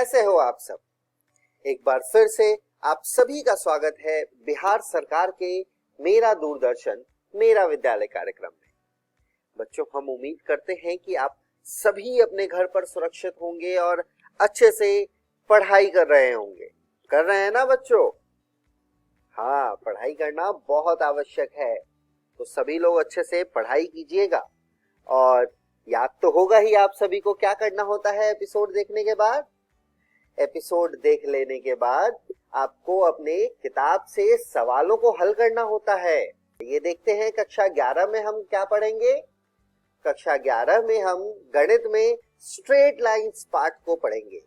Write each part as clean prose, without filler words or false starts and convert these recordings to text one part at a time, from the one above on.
कैसे हो आप सब। एक बार फिर से आप सभी का स्वागत है बिहार सरकार के मेरा दूरदर्शन मेरा विद्यालय कार्यक्रम में। बच्चों, हम उम्मीद करते हैं कि आप सभी अपने घर पर सुरक्षित होंगे और अच्छे से पढ़ाई कर रहे होंगे। कर रहे हैं ना बच्चों? हाँ, पढ़ाई करना बहुत आवश्यक है, तो सभी लोग अच्छे से पढ़ाई कीजिएगा। और याद तो होगा ही आप सभी को क्या करना होता है एपिसोड देखने के बाद। एपिसोड देख लेने के बाद आपको अपने किताब से सवालों को हल करना होता है। ये देखते हैं कक्षा 11 में हम क्या पढ़ेंगे। कक्षा 11 में हम गणित में स्ट्रेट लाइंस पार्ट को पढ़ेंगे।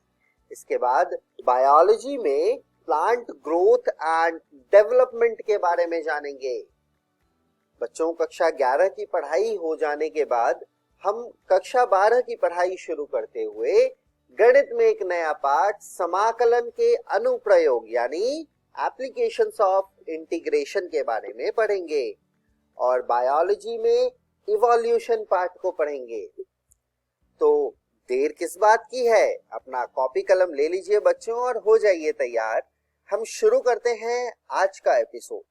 इसके बाद बायोलॉजी में प्लांट ग्रोथ एंड डेवलपमेंट के बारे में जानेंगे। बच्चों, कक्षा 11 की पढ़ाई हो जाने के बाद हम कक्षा 12 की पढ़ाई शुरू करते हुए गणित में एक नया पाठ समाकलन के अनुप्रयोग यानी एप्लीकेशंस ऑफ इंटीग्रेशन के बारे में पढ़ेंगे और बायोलॉजी में इवोल्यूशन पार्ट को पढ़ेंगे। तो देर किस बात की है, अपना कॉपी कलम ले लीजिए बच्चों और हो जाइए तैयार। हम शुरू करते हैं आज का एपिसोड।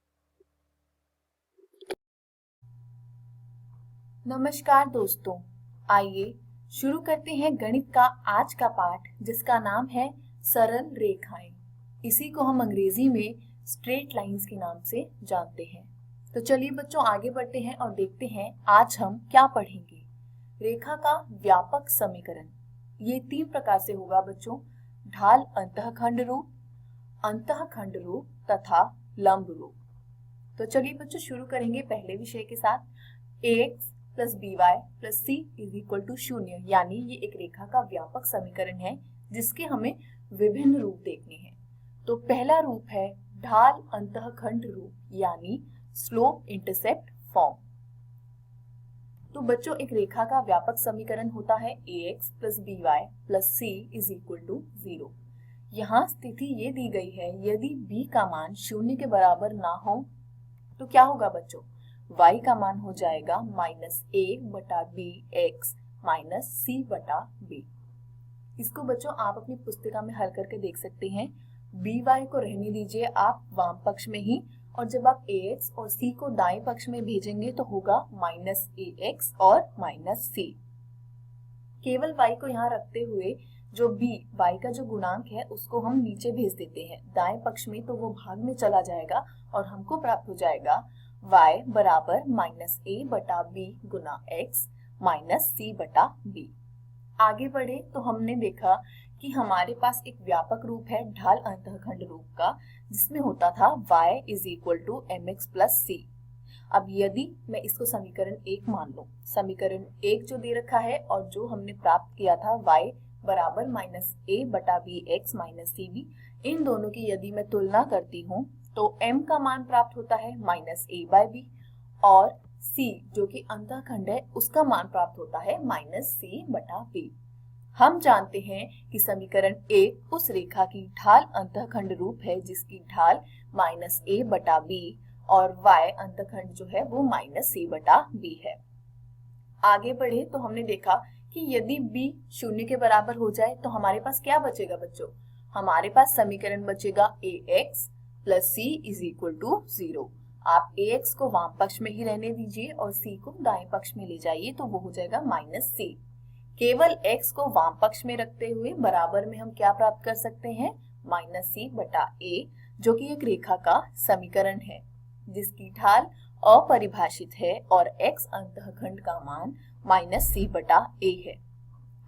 नमस्कार दोस्तों, आइए शुरू करते हैं गणित का आज का पाठ जिसका नाम है सरल रेखाएं। इसी को हम अंग्रेजी में स्ट्रेट लाइंस के नाम से जानते हैं। तो चलिए बच्चों आगे बढ़ते हैं और देखते हैं आज हम क्या पढ़ेंगे। रेखा का व्यापक समीकरण ये 3 प्रकार से होगा बच्चों, ढाल अंतःखंड रूप तथा लंब रूप। तो चलिए बच्चों शुरू करेंगे पहले विषय के साथ। ax plus B Y plus C is equal to 0 यानी ये एक रेखा का व्यापक समीकरण है जिसके हमें विभिन्न रूप देखने हैं। तो पहला रूप है ढाल अंतःखंड रूप यानी स्लोप इंटरसेप्ट फॉर्म। तो बच्चों एक रेखा का व्यापक समीकरण होता है ax plus B Y plus C is equal to 0। यहाँ स्थिति ये दी गई है, यदि b का मान 0 के बराबर ना हो तो क्या होगा बच्चों, y का मान हो जाएगा माइनस a बटा बी एक्स माइनस सी बटा बी। इसको बच्चों आप अपनी पुस्तिका में हल करके देख सकते हैं। बी वाई को रहने दीजिए आप वाम पक्ष में ही, और जब आप ए एक्स और सी को दाएं पक्ष में भेजेंगे तो होगा माइनस ए एक्स और माइनस सी। केवल y को यहाँ रखते हुए जो b y का जो गुणांक है उसको हम नीचे भेज देते हैं दाएं पक्ष में, तो वो भाग में चला जाएगा और हमको प्राप्त हो जाएगा y बराबर माइनस a बटा b गुना x माइनस c बटा b। आगे बढ़े तो हमने देखा कि हमारे पास एक व्यापक रूप है ढाल अंतःखंड रूप का जिसमें होता था y is equal to mx plus c। अब यदि मैं इसको समीकरण 1 मान लूं, समीकरण 1 जो दे रखा है और जो हमने प्राप्त किया था y बराबर माइनस a बटा B X minus C B, इन दोनों की यदि मैं तुलना करती हूँ तो m का मान प्राप्त होता है माइनस a बाय बी और c जो कि अंतःखंड है उसका मान प्राप्त होता है माइनस c बटा b। हम जानते हैं कि समीकरण 1 उस रेखा की ढाल अंतःखंड रूप है जिसकी ढाल माइनस a बटा b और y अंतःखंड जो है वो माइनस c बटा b है। आगे बढ़े तो हमने देखा कि यदि b 0 के बराबर हो जाए तो हमारे पास क्या बचेगा बच्चों, हमारे पास समीकरण बचेगा ax plus c is equal to 0। आप ax को वाम पक्ष में ही रहने दीजिए और c को दाएं पक्ष में ले जाइए तो वो हो जाएगा माइनस c। केवल x को वाम पक्ष में रखते हुए बराबर में हम क्या प्राप्त कर सकते हैं, माइनस c बटा a, जो कि एक रेखा का समीकरण है जिसकी ढाल अपरिभाषित है और x अंतःखंड का मान माइनस c बटा a है।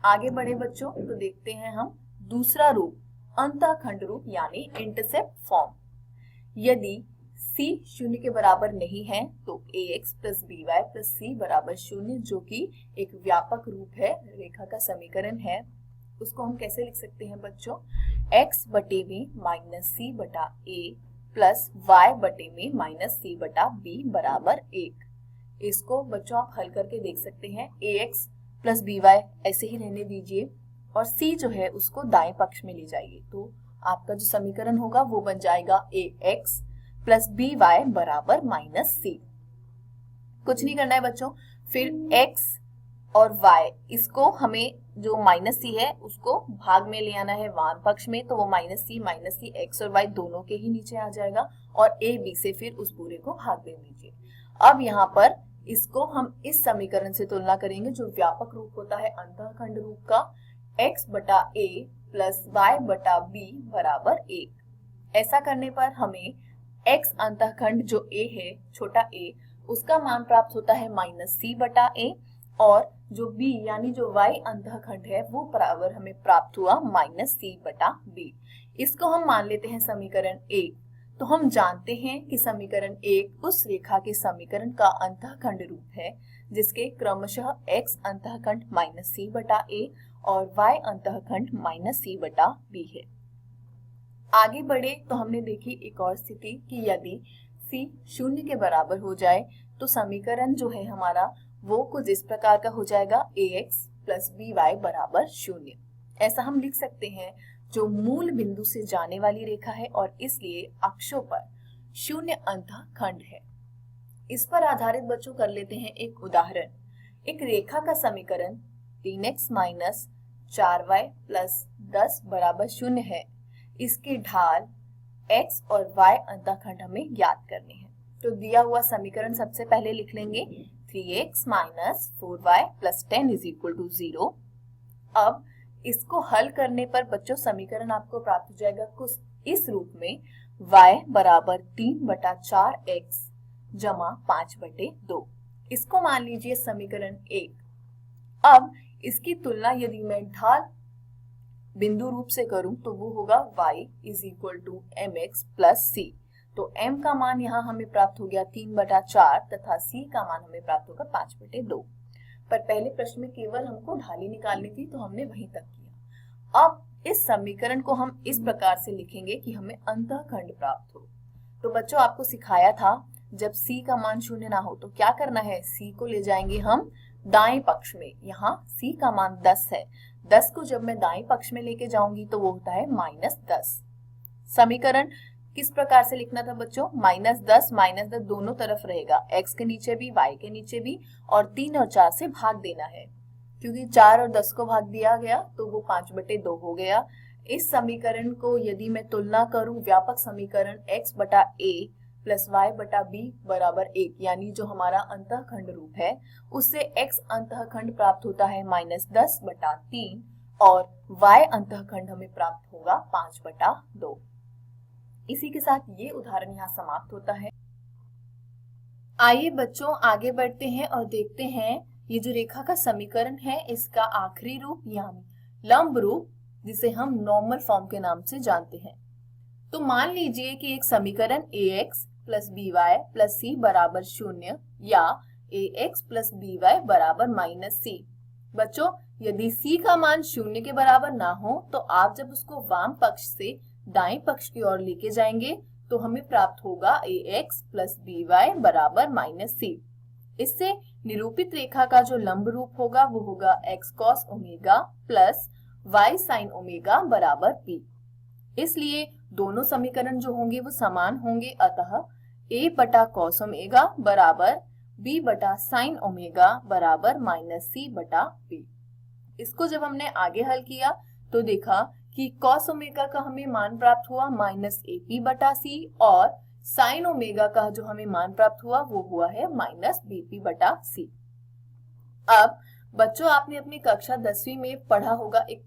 आगे बढ़े बच्चों तो देखते हैं हम दूसरा रूप अंतःखंड रूप यानी इंटरसेप्ट फॉर्म। यदि c 0 के बराबर नहीं है तो ax plus B Y plus C बराबर 0 जो कि एक व्यापक रूप है, रेखा का समीकरण है, उसको हम कैसे लिख सकते हैं बच्चों, x बटे में माइनस सी बटा a प्लस y बटे में माइनस सी बटा b बराबर 1। इसको बच्चों आप हल करके देख सकते हैं। ax प्लस बी वाई ऐसे ही रहने दीजिए और c जो है उसको दाएं पक्ष में ले जाइए तो आपका जो समीकरण होगा वो बन जाएगा ax प्लस बी वाई बराबर माइनस c। कुछ नहीं करना है बच्चों, फिर x और y, इसको हमें जो माइनस सी है उसको भाग में ले आना है वाम पक्ष में, तो वो माइनस सी x और y दोनों के ही नीचे आ जाएगा और a b से फिर उस पूरे को भाग दे दीजिए। अब यहाँ पर इसको हम इस समीकरण से तुलना करेंगे जो व्यापक रूप होता है अंतःखंड रूप का, x बटा a प्लस y बटा b बराबर 1। ऐसा करने पर हमें x अंतःखंड जो a है, छोटा a, उसका मान प्राप्त होता है माइनस सी बटा a, और जो b यानी जो y अंतःखंड है वो बराबर हमें प्राप्त हुआ माइनस सी बटा b। इसको हम मान लेते हैं समीकरण 1। तो हम जानते हैं कि समीकरण 1 उस रेखा के समीकरण का अंतःखंड रूप है जिसके क्रमशः x अंतःखंड माइनस सी बटा a और y अंतःखंड माइनस सी बटा b है। आगे बढ़े तो हमने देखी एक और स्थिति कि यदि c 0 के बराबर हो जाए तो समीकरण जो है हमारा वो कुछ इस प्रकार का हो जाएगा, ax प्लस by बराबर 0। ऐसा हम लिख सकते हैं जो मूल बिंदु से जाने वाली रेखा है और इसलिए अक्षों पर 0 अंतःखंड है। इस पर आधारित बच्चों कर लेते हैं एक उदाहरण। एक रेखा का समीकरण 3x माइनस 4y प्लस 10 बराबर 0 है। इसकी ढाल x और y अंतःखंड हमें ज्ञात करने हैं। तो दिया हुआ समीकरण सबसे पहले लिख लेंगे 3x minus 4y plus 10 is equal to 0। अब इसको हल करने पर बच्चों समीकरण आपको प्राप्त हो जाएगा कुछ इस रूप में, y बराबर 3 बटा 4x जमा 5 बटे 2। इसको मान लीजिए समीकरण 1। अब इसकी तुलना यदि मैं ढाल बिंदु रूप से करूं तो वो होगा y is equal to mx plus c। तो m का मान यहाँ हमें प्राप्त हो गया 3 बटा 4 तथा c का मान हमें प्राप्त होगा 5 बटे 2। पर पहले प्रश्न में केवल हमको ढाली निकालनी थी तो हमने वहीं तक किया। अब इस समीकरण को हम इस प्रकार से लिखेंगे कि हमें अंतःखंड प्राप्त हो। तो बच्चों आपको सिखाया था जब c का मान 0 ना हो तो क्या करना है, c को ले जाएंगे हम दाएं पक्ष में। यहाँ c का मान 10 है, 10 को जब मैं दाएं पक्ष में लेके जाऊंगी तो वो होता है माइनस 10। समीकरण किस प्रकार से लिखना था बच्चों, माइनस 10 दोनों तरफ रहेगा, x के नीचे भी y के नीचे भी, और 3 और 4 से भाग देना है। क्योंकि 4 और 10 को भाग दिया गया तो वो 5 बटे 2 हो गया। इस समीकरण को यदि मैं तुलना करूं व्यापक समीकरण x बटा a प्लस y बटा b बराबर 1 यानी जो हमारा अंतःखंड रूप है उससे x अंतःखंड प्राप्त होता है माइनस 10 बटा 3 और y अंतःखंड हमें प्राप्त होगा 5 बटा 2। इसी के साथ ये उदाहरण यहाँ समाप्त होता है। आइए बच्चों आगे बढ़ते हैं और देखते हैं ये जो रेखा का समीकरण है इसका आखिरी रूप यानी लंब रूप, जिसे हम नॉर्मल फॉर्म के नाम से जानते हैं। तो मान लीजिए कि एक समीकरण ax plus by plus c बराबर 0 या ax प्लस by बराबर माइनस c। बच्चों यदि c का मान 0 के बराबर ना हो तो आप जब उसको वाम पक्ष से दाएं पक्ष की ओर लेके जाएंगे तो हमें प्राप्त होगा ax प्लस by बराबर माइनस c। इससे निरूपित रेखा का जो लंब रूप होगा वो होगा x cos omega plus y sin omega बराबर p। इसलिए दोनों समीकरण जो होंगे वो समान होंगे, अतः a बटा cos ओमेगा बराबर b बटा sin ओमेगा बराबर माइनस c बटा p। इसको जब हमने आगे हल किया तो देखा कि cos ओमेगा का हमें मान प्राप्त हुआ माइनस AP बटा c और sin ओमेगा का जो हमें मान प्राप्त हुआ वो हुआ है माइनस BP बटा c। अब बच्चों आपने अपनी कक्षा 10वीं में पढ़ा होगा एक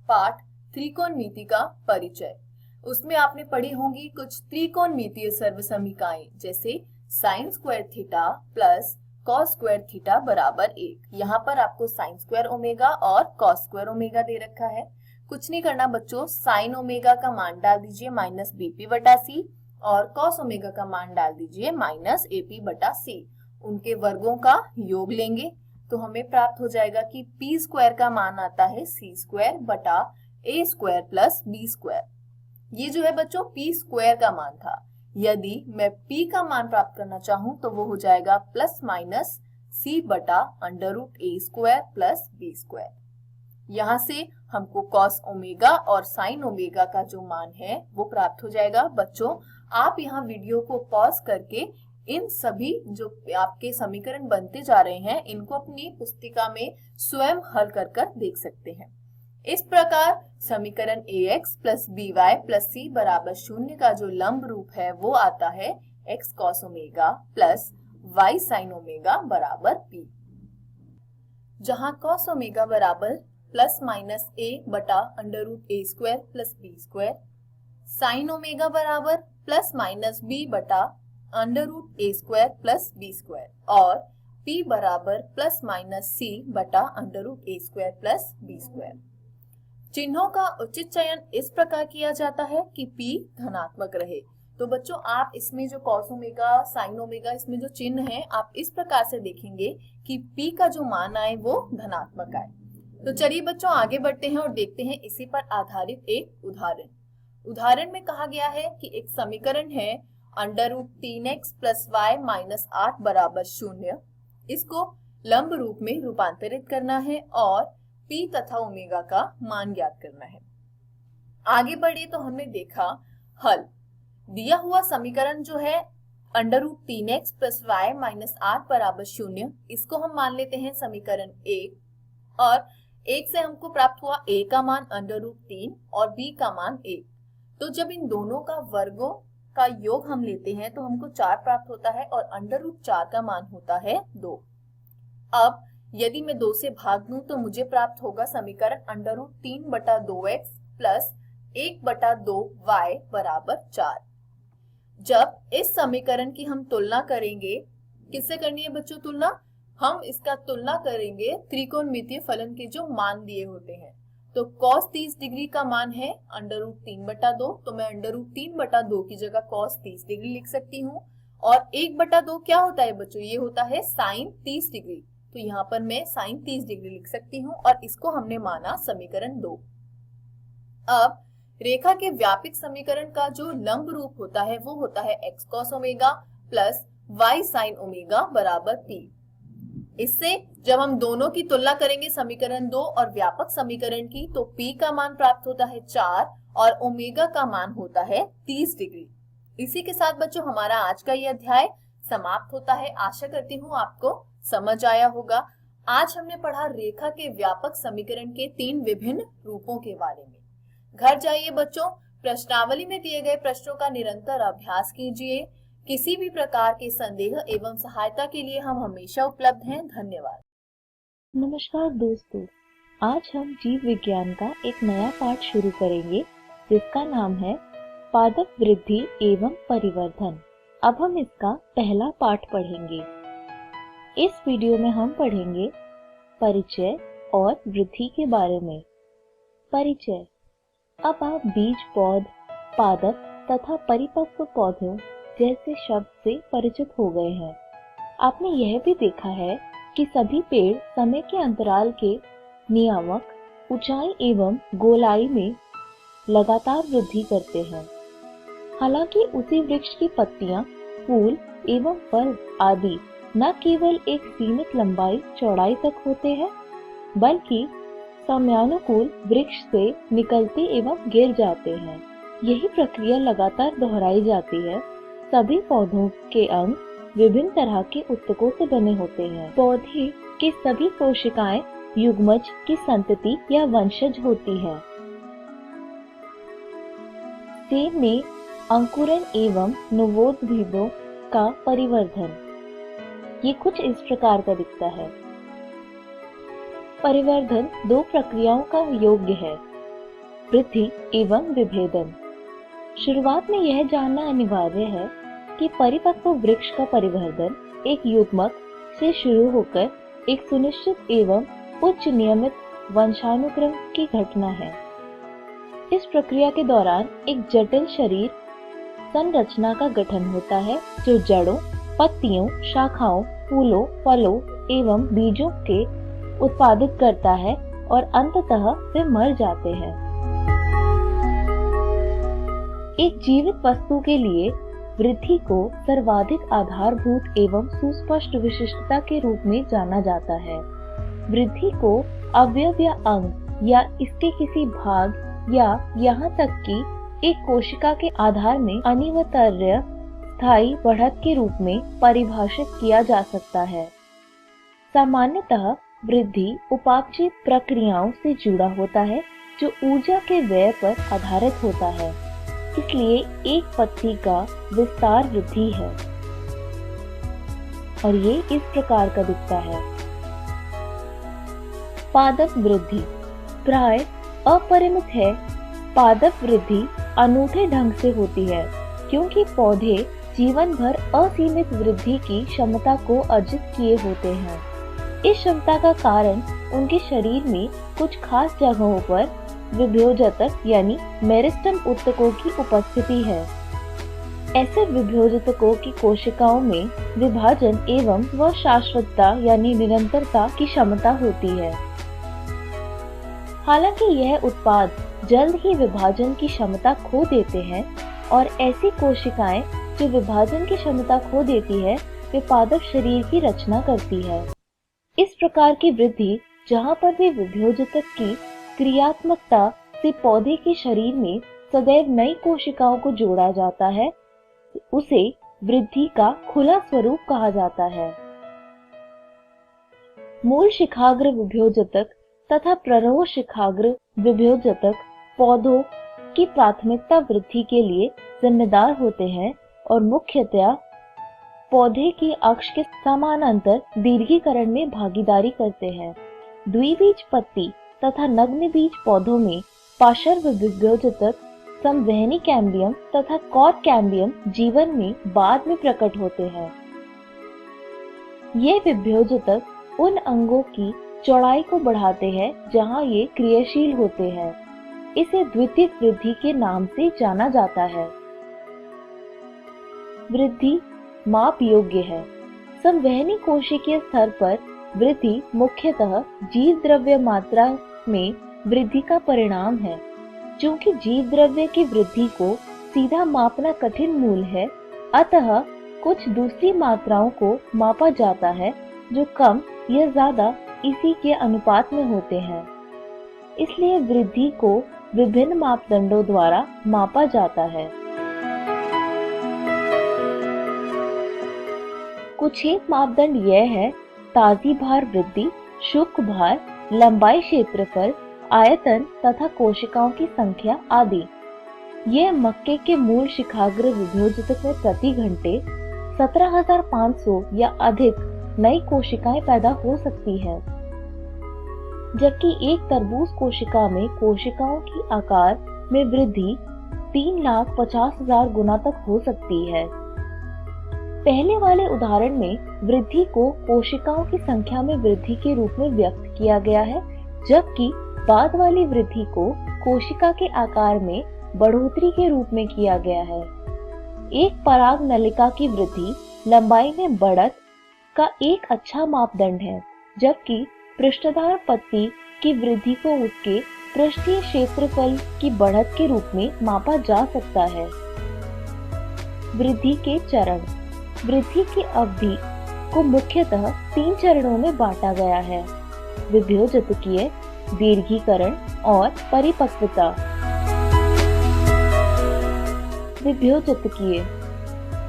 पाठ त्रिकोणमिति का परिचय। उसमें आपने पढ़ी होंगी कुछ त्रिकोणमितीय सर्वसमीकाएं जैसे sine square theta plus cos square theta बराबर 1। यहाँ पर आपको साइन स्क्वायर ओमेगा और कॉस स्क्वायर ओमेगा दे रखा है। कुछ नहीं करना बच्चों, साइन ओमेगा का मान डाल दीजिए माइनस बीपी बटा सी और कॉस ओमेगा का मान डाल दीजिए माइनस एपी बटा सी। उनके वर्गों का योग लेंगे तो हमें प्राप्त हो जाएगा कि पी स्क्वायर का मान आता है सी स्क्वायर बटा ए स्क्वायर प्लस बी स्क्वायर। ये जो है बच्चों पी स्क्वायर का मान था। यदि मैं p का मान प्राप्त करना चाहूं तो वो हो जाएगा प्लस माइनस c बटा under root A square plus B square. यहाँ से हमको cos ओमेगा और sin ओमेगा का जो मान है वो प्राप्त हो जाएगा। बच्चों आप यहाँ वीडियो को पॉज करके इन सभी जो आपके समीकरण बनते जा रहे हैं इनको अपनी पुस्तिका में स्वयं हल कर कर देख सकते हैं। इस प्रकार समीकरण ax plus by plus c बराबर 0 का जो लंब रूप है वो आता है x cos omega plus y sin omega बराबर p, जहां cos ओमेगा बराबर प्लस माइनस a बटा under root a square plus b square, sine omega बराबर प्लस माइनस b बटा under root a square plus b square और p बराबर plus minus c बटा under root a square plus b square. चिन्हों का उचित चयन इस प्रकार किया जाता है कि p धनात्मक रहे। तो बच्चों आप इसमें जो cos ओमेगा sin ओमेगा इसमें जो चिन्ह है आप इस प्रकार से देखेंगे कि p का जो मान आए वो धनात्मक आए। तो चलिए बच्चों आगे बढ़ते हैं और देखते हैं इसी पर आधारित एक उदाहरण में कहा गया है कि एक समीकरण है under root 3x plus Y minus 8 बराबर 0। इसको लंब रूप में रूपांतरित करना है और p तथा ओमेगा का मान ज्ञात करना है। आगे बढ़े तो हमने देखा हल। दिया हुआ समीकरण जो है under root 3x plus Y minus 8 बराबर 0, इसको हम मान लेते हैं समीकरण 1 और 1 से हमको प्राप्त हुआ a का मान अंडर रूट 3 और b का मान 1। तो जब इन दोनों का वर्गों का योग हम लेते हैं तो हमको 4 प्राप्त होता है और अंडर रूट 4 का मान होता है 2। अब यदि मैं 2 से भाग दूं तो मुझे प्राप्त होगा समीकरण अंडर रूट 3 बटा 2x प्लस 1 बटा 2y बराबर 4। जब इस समीकरण की हम तुलना करेंगे, किससे करनी है बच्चों तुलना? हम इसका तुलना करेंगे त्रिकोणमितीय फलन के जो मान दिए होते हैं। तो cos 30 डिग्री का मान है अंडर रूट 3 बटा 2, तो मैं अंडर रूट 3 बटा 2 की जगह cos 30 डिग्री लिख सकती हूँ। और 1 बटा 2 क्या होता है बच्चों? ये होता है sin 30 डिग्री, तो यहाँ पर मैं sin 30 डिग्री लिख सकती हूँ और इसको हमने माना समीकरण 2। अब रेखा के व्यापक समीकरण का जो लंब रूप होता है वो होता है x cos omega plus y sin omega बराबर p। इससे जब हम दोनों की तुलना करेंगे समीकरण 2 और व्यापक समीकरण की, तो p का मान प्राप्त होता है 4 और ओमेगा का मान होता है 30 डिग्री। इसी के साथ बच्चों हमारा आज का ये अध्याय समाप्त होता है। आशा करती हूँ आपको समझ आया होगा। आज हमने पढ़ा रेखा के व्यापक समीकरण के 3 विभिन्न रूपों के बारे में। घर जाइए बच्चों, प्रश्नावली में दिए गए प्रश्नों का निरंतर अभ्यास कीजिए। किसी भी प्रकार के संदेह एवं सहायता के लिए हम हमेशा उपलब्ध हैं। धन्यवाद। नमस्कार दोस्तों, आज हम जीव विज्ञान का एक नया पाठ शुरू करेंगे जिसका नाम है पादप वृद्धि एवं परिवर्धन। अब हम इसका पहला पाठ पढ़ेंगे। इस वीडियो में हम पढ़ेंगे परिचय और वृद्धि के बारे में। परिचय। अब आप बीज पौध, पादप तथा परिपक्व पौधों जैसे शब्द से परिचित हो गए हैं। आपने यह भी देखा है कि सभी पेड़ समय के अंतराल के नियामक ऊंचाई एवं गोलाई में लगातार वृद्धि करते हैं। हालांकि उसी वृक्ष की पत्तियां, फूल एवं फल आदि न केवल एक सीमित लंबाई चौड़ाई तक होते हैं, बल्कि समयानुकूल वृक्ष से निकलते एवं गिर जाते हैं। यही प्रक्रिया लगातार दोहराई जाती है। सभी पौधों के अंग विभिन्न तरह के ऊतकों से बने होते हैं। पौधे की सभी कोशिकाएं युग्मज की संतति या वंशज होती है। सेब में अंकुरन एवं नवोद्भिदों का परिवर्धन। ये कुछ इस प्रकार का दिखता है। परिवर्धन 2 प्रक्रियाओं का योग्य है, वृद्धि एवं विभेदन। शुरुआत में यह जानना अनिवार्य है कि परिपक्व वृक्ष का परिवर्धन एक युग्मक से शुरू होकर एक सुनिश्चित एवं उच्च नियमित वंशानुक्रम की घटना है। इस प्रक्रिया के दौरान एक जटिल शरीर संरचना का गठन होता है जो जड़ों, पत्तियों, शाखाओं, फूलों, फलों एवं बीजों के उत्पादित करता है और अंततः वे मर जाते हैं। एक जीवित वस्तु के लिए वृद्धि को सर्वाधिक आधारभूत एवं सुस्पष्ट विशिष्टता के रूप में जाना जाता है। वृद्धि को अवयव या अंग या इसके किसी भाग या यहाँ तक कि एक कोशिका के आधार में अनिवार्य स्थायी बढ़त के रूप में परिभाषित किया जा सकता है। सामान्यतः वृद्धि उपापचय प्रक्रियाओं से जुड़ा होता है जो ऊर्जा के व्यय पर आधारित होता है, इसलिए एक पत्ती का विस्तार वृद्धि है और ये इस प्रकार का दिखता है। पादप वृद्धि प्राय अपरिमित है। पादप वृद्धि अनूठे ढंग से होती है क्योंकि पौधे जीवन भर असीमित वृद्धि की क्षमता को अर्जित किए होते हैं। इस क्षमता का कारण उनके शरीर में कुछ खास जगहों पर विभोजतक यानी मेरिस्टेम ऊतकों की उपस्थिति है। ऐसे विभोजतकों की कोशिकाओं में विभाजन एवं व शाश्वतता यानी निरंतरता की क्षमता होती है। हालांकि यह उत्पाद जल्द ही विभाजन की क्षमता खो देते हैं और ऐसी कोशिकाएं जो विभाजन की क्षमता खो देती है वे पादप शरीर की रचना करती है। इस प्रकार की वृद्धि जहाँ पर भी विभोजतक की क्रियात्मकता से पौधे के शरीर में सदैव नई कोशिकाओं को जोड़ा जाता है, उसे वृद्धि का खुला स्वरूप कहा जाता है। मूल शिखाग्र विभोजतक तथा प्ररोह शिखाग्र विभोजतक पौधों की प्राथमिकता वृद्धि के लिए जिम्मेदार होते हैं और मुख्यतया पौधे के अक्ष के समानांतर दीर्घीकरण में भागीदारी करते हैं। द्विबीज पत्ती तथा नग्न बीज पौधों में पार्श्व विभोजतक संवहनी कैम्बियम तथा कॉर्क कैम्बियम जीवन में बाद में प्रकट होते हैं। ये विभोजतक उन अंगों की चौड़ाई को बढ़ाते हैं जहां ये क्रियाशील होते हैं। इसे द्वितीयक वृद्धि के नाम से जाना जाता है। वृद्धि माप योग्य है। संवहनी कोशिकीय स्तर पर वृद्धि मुख्यतः जीव द्रव्य मात्रा में वृद्धि का परिणाम है। चूंकि जीव द्रव्य की वृद्धि को सीधा मापना कठिन मूल है, अतः कुछ दूसरी मात्राओं को मापा जाता है जो कम या ज्यादा इसी के अनुपात में होते हैं। इसलिए वृद्धि को विभिन्न मापदंडों द्वारा मापा जाता है। कुछ एक मापदंड यह है: ताजी भार वृद्धि, शुष्क भार, लंबाई, क्षेत्रफल, आयतन तथा कोशिकाओं की संख्या आदि। यह मक्के के मूल शिखाग्र विभोजतक में प्रति घंटे 17,500 या अधिक नई कोशिकाएं पैदा हो सकती है, जबकि एक तरबूज कोशिका में कोशिकाओं की आकार में वृद्धि 3,50,000 गुना तक हो सकती है। पहले वाले उदाहरण में वृद्धि को कोशिकाओं की संख्या में वृद्धि के रूप में व्यक्त किया गया है, जबकि बाद वाली वृद्धि को कोशिका के आकार में बढ़ोतरी के रूप में किया गया है। एक पराग नलिका की वृद्धि लंबाई में बढ़त का एक अच्छा मापदंड है, जबकि पृष्ठधार पत्ती की वृद्धि को उसके पृष्ठीय क्षेत्रफल की बढ़त के रूप में मापा जा सकता है। वृद्धि के चरण। वृद्धि की अवधि को मुख्यतः 3 चरणों में बांटा गया है: विभोजतकीय, दीर्घीकरण और परिपक्वता।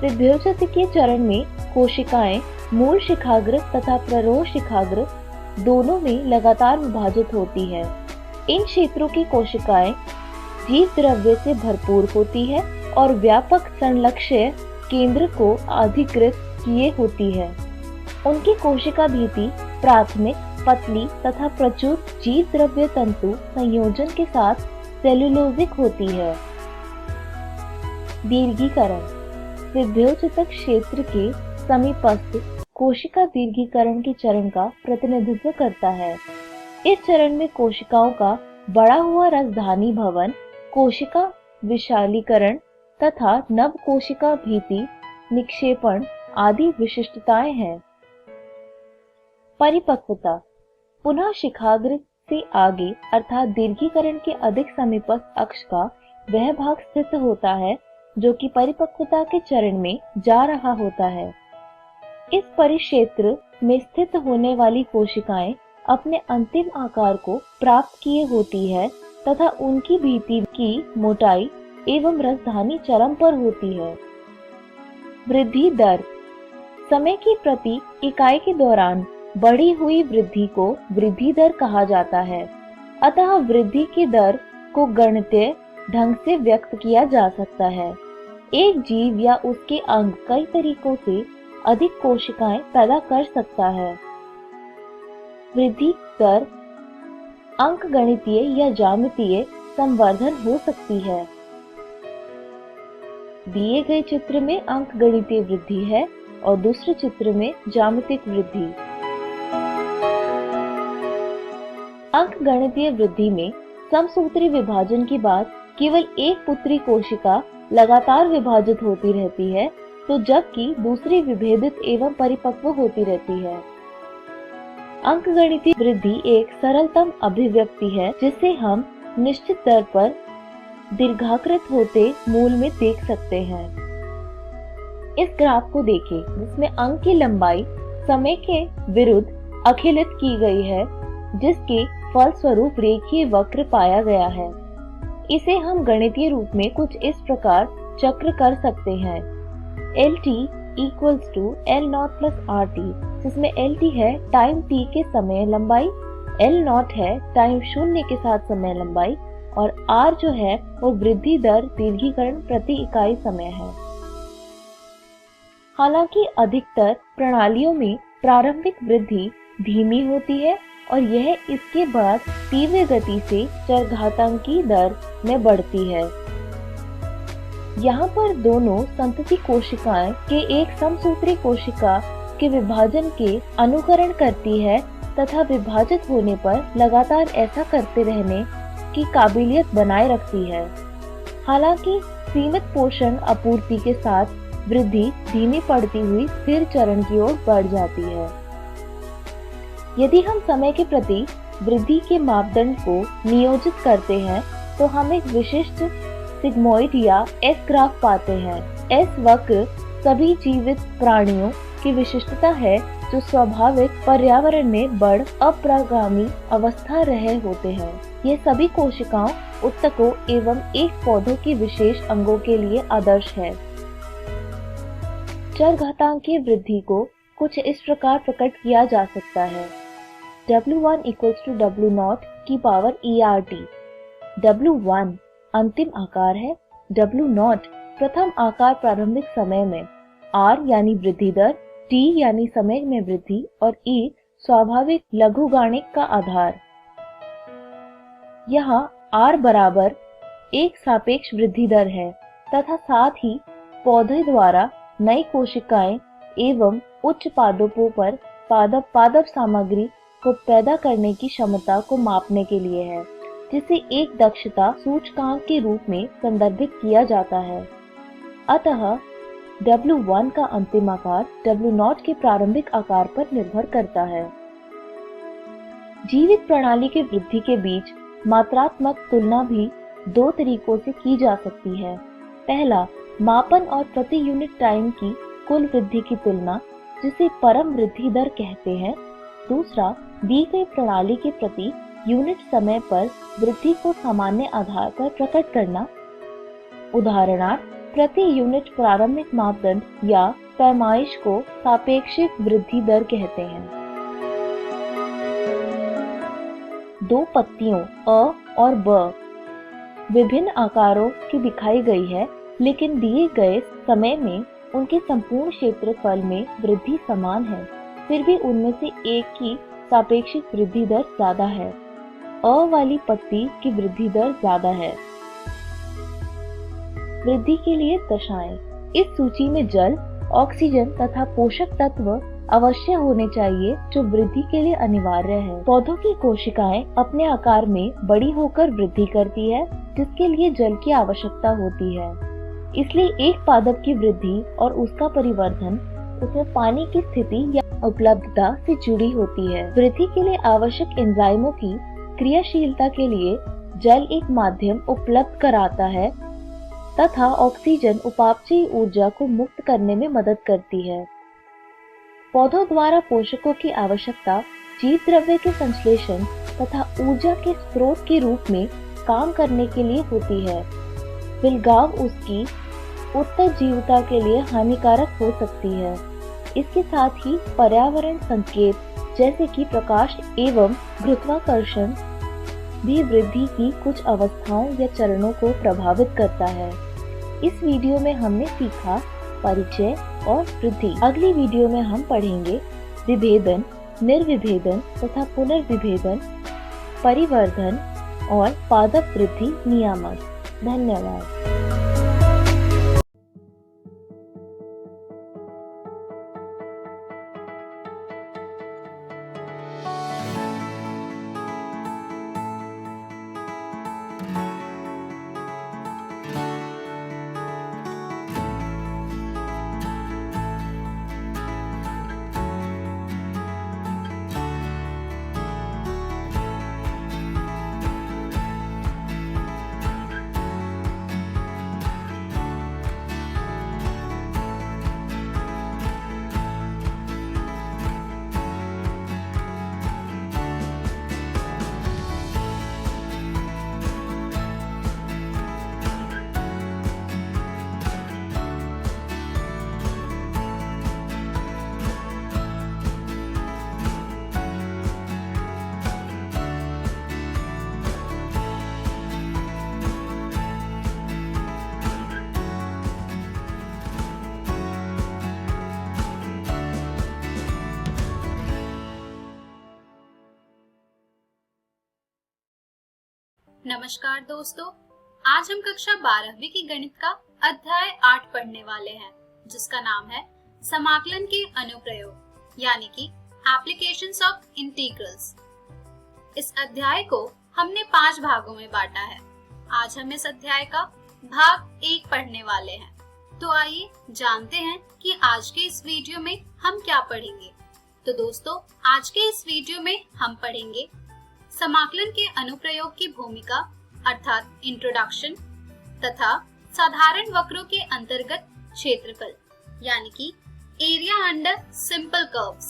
विभोजतकीय चरण में कोशिकाएं मूल शिखाग्र तथा प्ररोह शिखाग्र दोनों में लगातार विभाजित होती है। इन क्षेत्रों की कोशिकाएं जीव द्रव्य से भरपूर होती है और व्यापक संलक्ष्य केंद्र को अधिकृत किए होती है। उनकी कोशिका भीति प्राथमिक, पतली तथा प्रचुर जीव द्रव्य तंतु संयोजन के साथ सेलुलोजिक होती है। दीर्घीकरण विभोजतक क्षेत्र के समीपस्थ कोशिका दीर्घीकरण के चरण का प्रतिनिधित्व करता है। इस चरण में कोशिकाओं का बढ़ा हुआ राजधानी भवन, कोशिका विशालीकरण तथा नव कोशिका भीति निक्षेपण आदि विशिष्टताएं हैं। परिपक्वता पुनः शिखाग्र से आगे अर्थात दीर्घीकरण के अधिक समीपस्थ अक्ष का वह भाग स्थित होता है जो कि परिपक्वता के चरण में जा रहा होता है। इस परिक्षेत्र में स्थित होने वाली कोशिकाएं अपने अंतिम आकार को प्राप्त किए होती है तथा उनकी भीति की मोटाई एवं राजधानी चरम पर होती है। वृद्धि दर। समय की प्रति इकाई के दौरान बढ़ी हुई वृद्धि को वृद्धि दर कहा जाता है। अतः वृद्धि की दर को गणितीय ढंग से व्यक्त किया जा सकता है। एक जीव या उसके अंग कई तरीकों से अधिक कोशिकाएं पैदा कर सकता है। वृद्धि दर अंकगणितीय या ज्यामितीय संवर्धन हो सकती है। दिए गए चित्र में अंकगणितीय वृद्धि है और दूसरे चित्र में ज्यामितिक वृद्धि। अंकगणितीय वृद्धि में समसूत्री विभाजन के बाद केवल एक पुत्री कोशिका लगातार विभाजित होती रहती है, तो जबकि दूसरी विभेदित एवं परिपक्व होती रहती है। अंकगणितीय वृद्धि एक सरलतम अभिव्यक्ति है जिसे हम निश्चित दर पर दीर्घाकृत होते मूल में देख सकते हैं। इस ग्राफ को देखें जिसमें अंक की लंबाई समय के विरुद्ध अखिलित की गई है, जिसके फलस्वरूप रेखीय वक्र पाया गया है। इसे हम गणितीय रूप में कुछ इस प्रकार चक्र कर सकते हैं। LT equals to L0 plus RT, जिसमें LT है टाइम t के समय लंबाई, L0 है टाइम शून्य के साथ समय लंबाई और R जो है वो वृद्धि दर दीर्घीकरण प्रति इकाई समय है। हालांकि अधिकतर प्रणालियों में प्रारंभिक वृद्धि धीमी होती है और यह इसके बाद तीव्र गति से चरघातांकी दर में बढ़ती है। यहाँ पर दोनों संतति कोशिकाएं के एक समसूत्री कोशिका के विभाजन के अनुकरण करती है तथा विभाजित होने पर लगातार ऐसा करते रहने की काबिलियत बनाए रखती है। हालांकि सीमित पोषण आपूर्ति के साथ वृद्धि धीमी पड़ती हुई स्थिर चरण की ओर बढ़ जाती है। यदि हम समय के प्रति वृद्धि के मापदंड को नियोजित करते हैं तो हम एक विशिष्ट सिग्मोइड या एस ग्राफ पाते हैं। एस वक्र सभी जीवित प्राणियों की विशिष्टता है जो स्वाभाविक पर्यावरण में बढ़ अप्रगामी अवस्था रहे होते हैं। ये सभी कोशिकाओं, उत्तकों एवं एक पौधों की विशेष अंगों के लिए आदर्श है। चरघातांकीय वृद्धि को कुछ इस प्रकार प्रकट किया जा सकता है। W1 equals to W0 की पावर ERT। W1 अंतिम आकार है, W0 प्रथम आकार प्रारंभिक समय में, R यानी वृद्धि दर, T यानी समय में वृद्धि और E स्वाभाविक लघुगाणिक का आधार। यहाँ R बराबर एक सापेक्ष वृद्धि दर है तथा साथ ही पौधे द्वारा नई कोशिकाएं एवं उच्च पादपों पर पादप सामग्री को पैदा करने की क्षमता को मापने के लिए है, जिसे एक दक्षता सूचकांक के रूप में संदर्भित किया जाता है। अतः W1 का अंतिम आकार W0 के प्रारंभिक आकार पर निर्भर करता है। जीवित प्रणाली के वृद्धि के बीच मात्रात्मक तुलना भी दो तरीकों से की जा सकती है। पहला, मापन और प्रति यूनिट टाइम की कुल वृद्धि की तुलना, जिसे परम वृद्धि दर कहते हैं। दूसरा, दी गई प्रणाली के प्रति यूनिट समय पर वृद्धि को सामान्य आधार पर प्रकट करना। उदाहरणार्थ, प्रति यूनिट प्रारंभिक मापदंड या पैमाइश को सापेक्षिक वृद्धि दर कहते हैं। दो पत्तियों अ और ब विभिन्न आकारों की दिखाई गई है, लेकिन दिए गए समय में उनके संपूर्ण क्षेत्रफल में वृद्धि समान है। फिर भी उनमें से एक की सापेक्षिक वृद्धि दर ज्यादा है। अ वाली पत्ती की वृद्धि दर ज्यादा है। वृद्धि के लिए दशाएं। इस सूची में जल, ऑक्सीजन तथा पोषक तत्व अवश्य होने चाहिए जो वृद्धि के लिए अनिवार्य है। पौधों की कोशिकाएं अपने आकार में बड़ी होकर वृद्धि करती है, जिसके लिए जल की आवश्यकता होती है। इसलिए एक पादप की वृद्धि और उसका परिवर्धन उसमें पानी की स्थिति या उपलब्धता से जुड़ी होती है। वृद्धि के लिए आवश्यक एंजाइमों की क्रियाशीलता के लिए जल एक माध्यम उपलब्ध कराता है तथा ऑक्सीजन उपापचयी ऊर्जा को मुक्त करने में मदद करती है। पौधों द्वारा पोषकों की आवश्यकता जीव द्रव्य के संश्लेषण तथा ऊर्जा के स्रोत के रूप में काम करने के लिए होती है। बिलगाव उसकी उत्तरजीविता के लिए हानिकारक हो सकती है। इसके साथ ही पर्यावरण संकेत जैसे कि प्रकाश एवं गुरुत्वाकर्षण भी वृद्धि की कुछ अवस्थाओं या चरणों को प्रभावित करता है। इस वीडियो में हमने सीखा परिचय और वृद्धि। अगली वीडियो में हम पढ़ेंगे विभेदन, निर्विभेदन तथा पुनर्विभेदन, परिवर्धन और पादप वृद्धि नियामक। धन्यवाद। नमस्कार दोस्तों, आज हम कक्षा 12वीं की गणित का अध्याय 8 पढ़ने वाले हैं, जिसका नाम है समाकलन के अनुप्रयोग यानी कि एप्लीकेशंस ऑफ इंटीग्रल्स। इस अध्याय को हमने 5 भागों में बांटा है। आज हम इस अध्याय का भाग 1 पढ़ने वाले हैं। तो आइए जानते हैं कि आज के इस वीडियो में हम क्या पढ़ेंगे। तो दोस्तों, आज के इस वीडियो में हम पढ़ेंगे समाकलन के अनुप्रयोग की भूमिका अर्थात इंट्रोडक्शन तथा साधारण वक्रों के अंतर्गत क्षेत्रफल यानी कि एरिया अंडर सिंपल कर्व्स।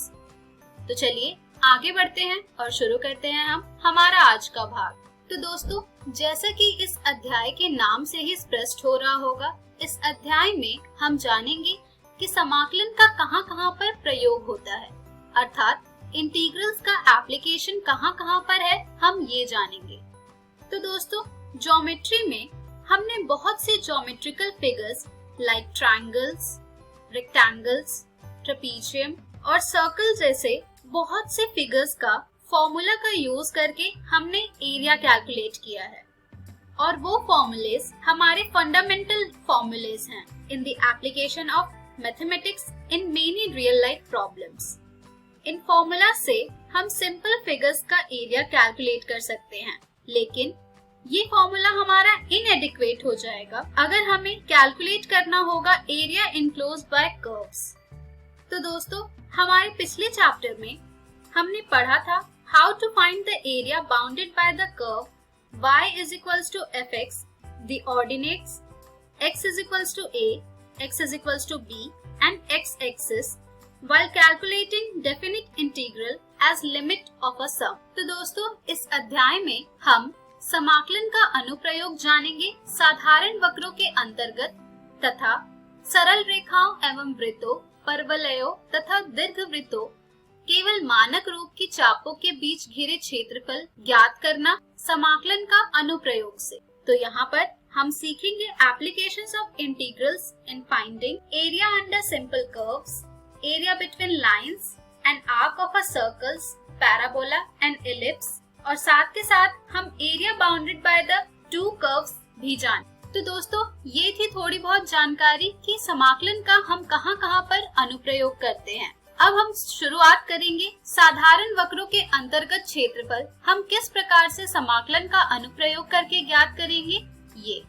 तो चलिए आगे बढ़ते हैं और शुरू करते हैं हम हमारा आज का भाग। तो दोस्तों, जैसा कि इस अध्याय के नाम से ही स्पष्ट हो रहा होगा, इस अध्याय में हम जानेंगे कि समाकलन का कहां-कहां पर प्रयोग होता है, अर्थात इंटीग्रल्स का एप्लीकेशन कहां-कहां पर है, हम ये जानेंगे। तो दोस्तों, ज्योमेट्री में हमने बहुत से geometrical figures like triangles, rectangles, trapezium और सर्कल जैसे बहुत से फिगर्स का फॉर्मूला का यूज करके हमने एरिया कैलकुलेट किया है, और वो फॉर्मूलेस हमारे फंडामेंटल फॉर्मूलेस हैं in the application of mathematics in many real life problems. In formula से हम सिंपल फिगर्स का एरिया कैलकुलेट कर सकते हैं, लेकिन ये फॉर्मूला हमारा इनएडिक्वेट हो जाएगा अगर हमें कैलकुलेट करना होगा एरिया इनक्लोज्ड बाय कर्व्स। तो दोस्तों, हमारे पिछले चैप्टर में हमने पढ़ा था how to find the area bounded by the curve y is equals to fx, the ordinates x is equals to a, x is equals to b and x-axis while calculating definite integral as limit of a sum। तो दोस्तों, इस अध्याय में हम समाकलन का अनुप्रयोग जानेंगे साधारण वक्रों के अंतर्गत तथा सरल रेखाओं एवं वृत्तों, परवलयों तथा दीर्घवृत्तों केवल मानक रूप की चापों के बीच घिरे क्षेत्रफल ज्ञात करना समाकलन का अनुप्रयोग से। तो यहाँ पर हम सीखेंगे applications of integrals in finding area under simple curves, area between lines and arc of a circles, parabola and ellipse, और साथ के साथ हम area bounded by the two curves भी जान। तो दोस्तों, ये थी थोड़ी बहुत जानकारी कि समाकलन का हम कहां-कहां पर अनुप्रयोग करते हैं। अब हम शुरुआत करेंगे साधारण वक्रों के अंतर्गत क्षेत्रफल हम किस प्रकार से समाकलन का अनुप्रयोग करके ज्ञात करेंगे ये।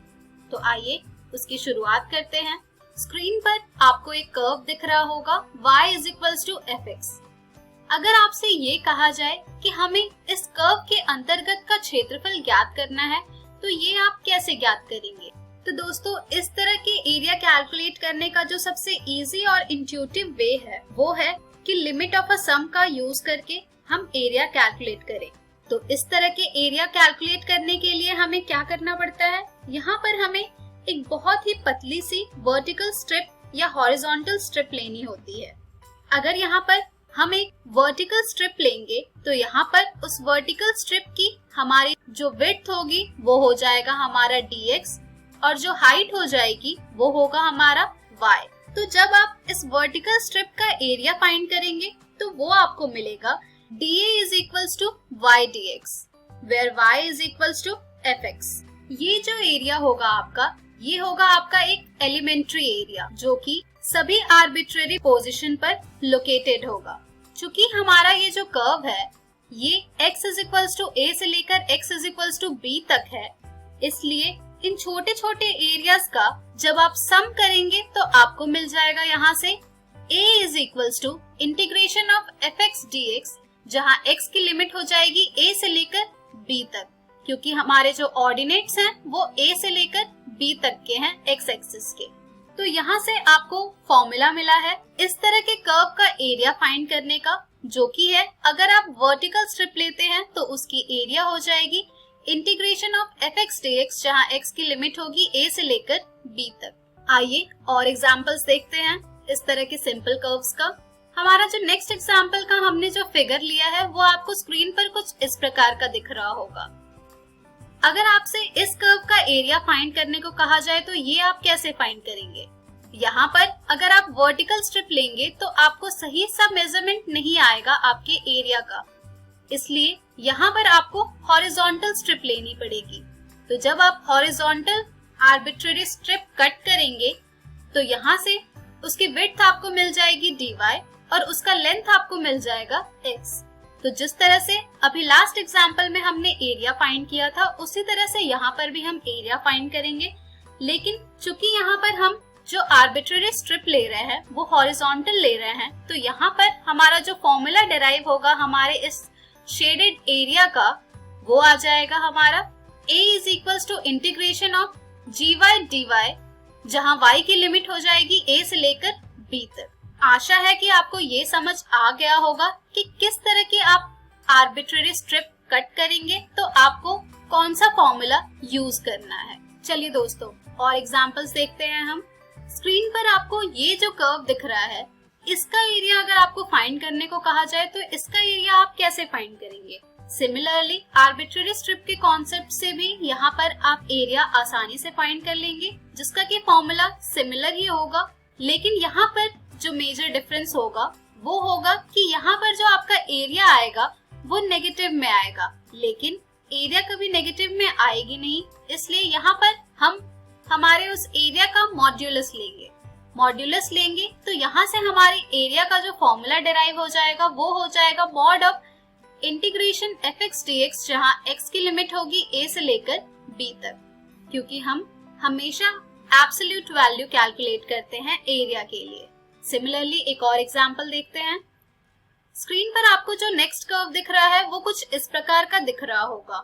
तो आइए उसकी शुरुआत करते हैं। स्क्रीन पर आपको एक कर्व दिख रहा होगा y is equals to fx। अगर आपसे ये कहा जाए कि हमें इस कर्व के अंतर्गत का क्षेत्रफल ज्ञात करना है, तो ये आप कैसे ज्ञात करेंगे? तो दोस्तों, इस तरह के एरिया कैलकुलेट करने का जो सबसे इजी और इंट्यूटिव वे है वो है कि लिमिट ऑफ अ सम का यूज करके हम एरिया कैलकुलेट करें। तो इस तरह के एरिया कैलकुलेट करने के लिए हमें क्या करना पड़ता है? यहाँ पर हमें एक बहुत ही पतली सी वर्टिकल स्ट्रिप या हॉरिजॉन्टल स्ट्रिप लेनी होती है। अगर यहाँ पर हम एक वर्टिकल स्ट्रिप लेंगे तो यहाँ पर उस वर्टिकल स्ट्रिप की हमारी जो विड्थ होगी वो हो जाएगा हमारा dx और जो हाइट हो जाएगी वो होगा हमारा y। तो जब आप इस वर्टिकल स्ट्रिप का एरिया फाइंड करेंगे तो वो आपको मिलेगा dA is equals to y dx where y is equals to fx। ये जो एरिया होगा आपका, ये होगा आपका एक एलिमेंट्री एरिया जो कि सभी आर्बिट्रेरी पोजीशन पर लोकेटेड होगा। चूंकि हमारा ये जो कर्व है ये x is equals to a से लेकर x is equals to b तक है, इसलिए इन छोटे छोटे एरियाज का जब आप सम करेंगे तो आपको मिल जाएगा यहाँ से a is equals to integration of fx dx, जहाँ x की लिमिट हो जाएगी a से लेकर b तक, क्योंकि हमारे जो ऑर्डिनेट्स हैं वो a से लेकर b तक के हैं x एक्सिस के। तो यहाँ से आपको फॉर्मूला मिला है इस तरह के कर्व का एरिया फाइंड करने का, जो कि है अगर आप वर्टिकल स्ट्रिप लेते हैं तो उसकी एरिया हो जाएगी इंटीग्रेशन ऑफ fx dx, जहाँ x की लिमिट होगी a से लेकर b तक। आइए और एग्जांपल्स देखते हैं इस तरह के सिंपल कर्व्स का। हमारा जो नेक्स्ट एग्जांपल का हमने जो फिगर लिया है वो आपको स्क्रीन पर कुछ इस प्रकार का दिख रहा होगा। अगर आपसे इस कर्व का एरिया फाइंड करने को कहा जाए तो ये आप कैसे फाइंड करेंगे? यहाँ पर अगर आप वर्टिकल स्ट्रिप लेंगे तो आपको सही सा मेजरमेंट नहीं आएगा आपके एरिया का, इसलिए यहाँ पर आपको हॉरिजॉन्टल स्ट्रिप लेनी पड़ेगी। तो जब आप हॉरिजॉन्टल आर्बिट्रेरी स्ट्रिप कट करेंगे तो यहाँ से उसकी विड्थ आपको मिल जाएगी dy और उसका लेंथ आपको मिल जाएगा x। तो जिस तरह से अभी लास्ट एग्जाम्पल में हमने एरिया फाइंड किया था उसी तरह से यहाँ पर भी हम एरिया फाइंड करेंगे, लेकिन चूंकि यहाँ पर हम जो आर्बिट्रेरी स्ट्रिप ले रहे हैं वो हॉरिजॉन्टल ले रहे हैं, तो यहाँ पर हमारा जो फॉर्मूला डिराइव होगा हमारे इस शेडेड एरिया का वो आ जाएगा हमारा a is equals to integration of gy dy, जहाँ y की लिमिट हो जाएगी a से लेकर b तक। आशा है कि आपको ये समझ आ गया होगा कि किस तरह की आप आर्बिट्रेरी स्ट्रिप कट करेंगे तो आपको कौन सा फॉर्मूला यूज करना है। चलिए दोस्तों और एग्जांपल्स देखते हैं हम। स्क्रीन पर आपको ये जो कर्व दिख रहा है इसका एरिया अगर आपको फाइंड करने को कहा जाए तो इसका एरिया आप कैसे फाइंड करेंगे? सिमिलरली आर्बिट्रेरी स्ट्रिप के कॉन्सेप्ट से भी यहाँ पर आप एरिया आसानी से फाइंड कर लेंगे, जिसका कि फॉर्मूला सिमिलर ही होगा, लेकिन यहाँ पर जो मेजर डिफरेंस होगा वो होगा कि यहाँ पर जो आपका एरिया आएगा वो नेगेटिव में आएगा, लेकिन एरिया कभी नेगेटिव में आएगी नहीं, इसलिए यहाँ पर हम हमारे उस एरिया का मॉड्यूलस लेंगे तो यहाँ से हमारे एरिया का जो फॉर्मूला डिराइव हो जाएगा वो हो जाएगा mod of integration fx dx, जहाँ x की लिमिट होगी a से लेकर b तक, क्योंकि हम हमेशा एब्सोल्यूट वैल्यू कैलकुलेट करते हैं एरिया के लिए। सिमिलरली एक और एग्जांपल देखते हैं। स्क्रीन पर आपको जो नेक्स्ट कर्व दिख रहा है वो कुछ इस प्रकार का दिख रहा होगा।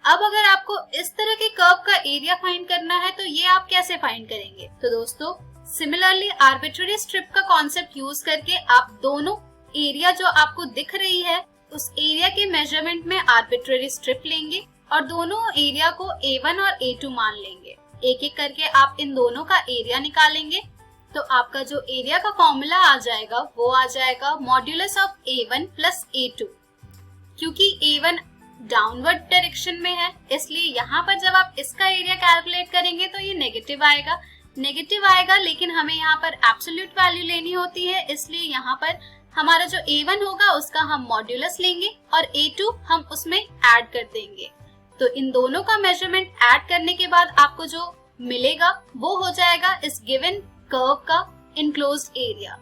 अब अगर आपको इस तरह के कर्व का एरिया फाइंड करना है तो ये आप कैसे फाइंड करेंगे? तो दोस्तों सिमिलरली आर्बिट्रेरी स्ट्रिप का कॉन्सेप्ट यूज करके आप दोनों एरिया जो आपको दिख रही है उस एरिया के मेजरमेंट में आर्बिट्रेरी स्ट्रिप लेंगे और दोनों एरिया को A1 और A2 मान लेंगे। एक एक करके आप इन दोनों का एरिया निकालेंगे तो आपका जो एरिया का फॉर्मूला आ जाएगा वो आ जाएगा modulus of A1 plus A2। क्योंकि A1 डाउनवर्ड डायरेक्शन में है इसलिए यहाँ पर जब आप इसका एरिया कैलकुलेट करेंगे तो ये नेगेटिव आएगा, लेकिन हमें यहाँ पर एब्सोल्यूट वैल्यू लेनी होती है, इसलिए यहाँ पर हमारा जो A1 होगा उसका हम मॉड्यूलस लेंगे और A2 हम उसमें ऐड कर देंगे। तो इन दोनों का मेजरमेंट ऐड करने के बाद आपको जो मिलेगा वो हो जाएगा इस गिवन कर्व का इनक्लोज्ड एरिया।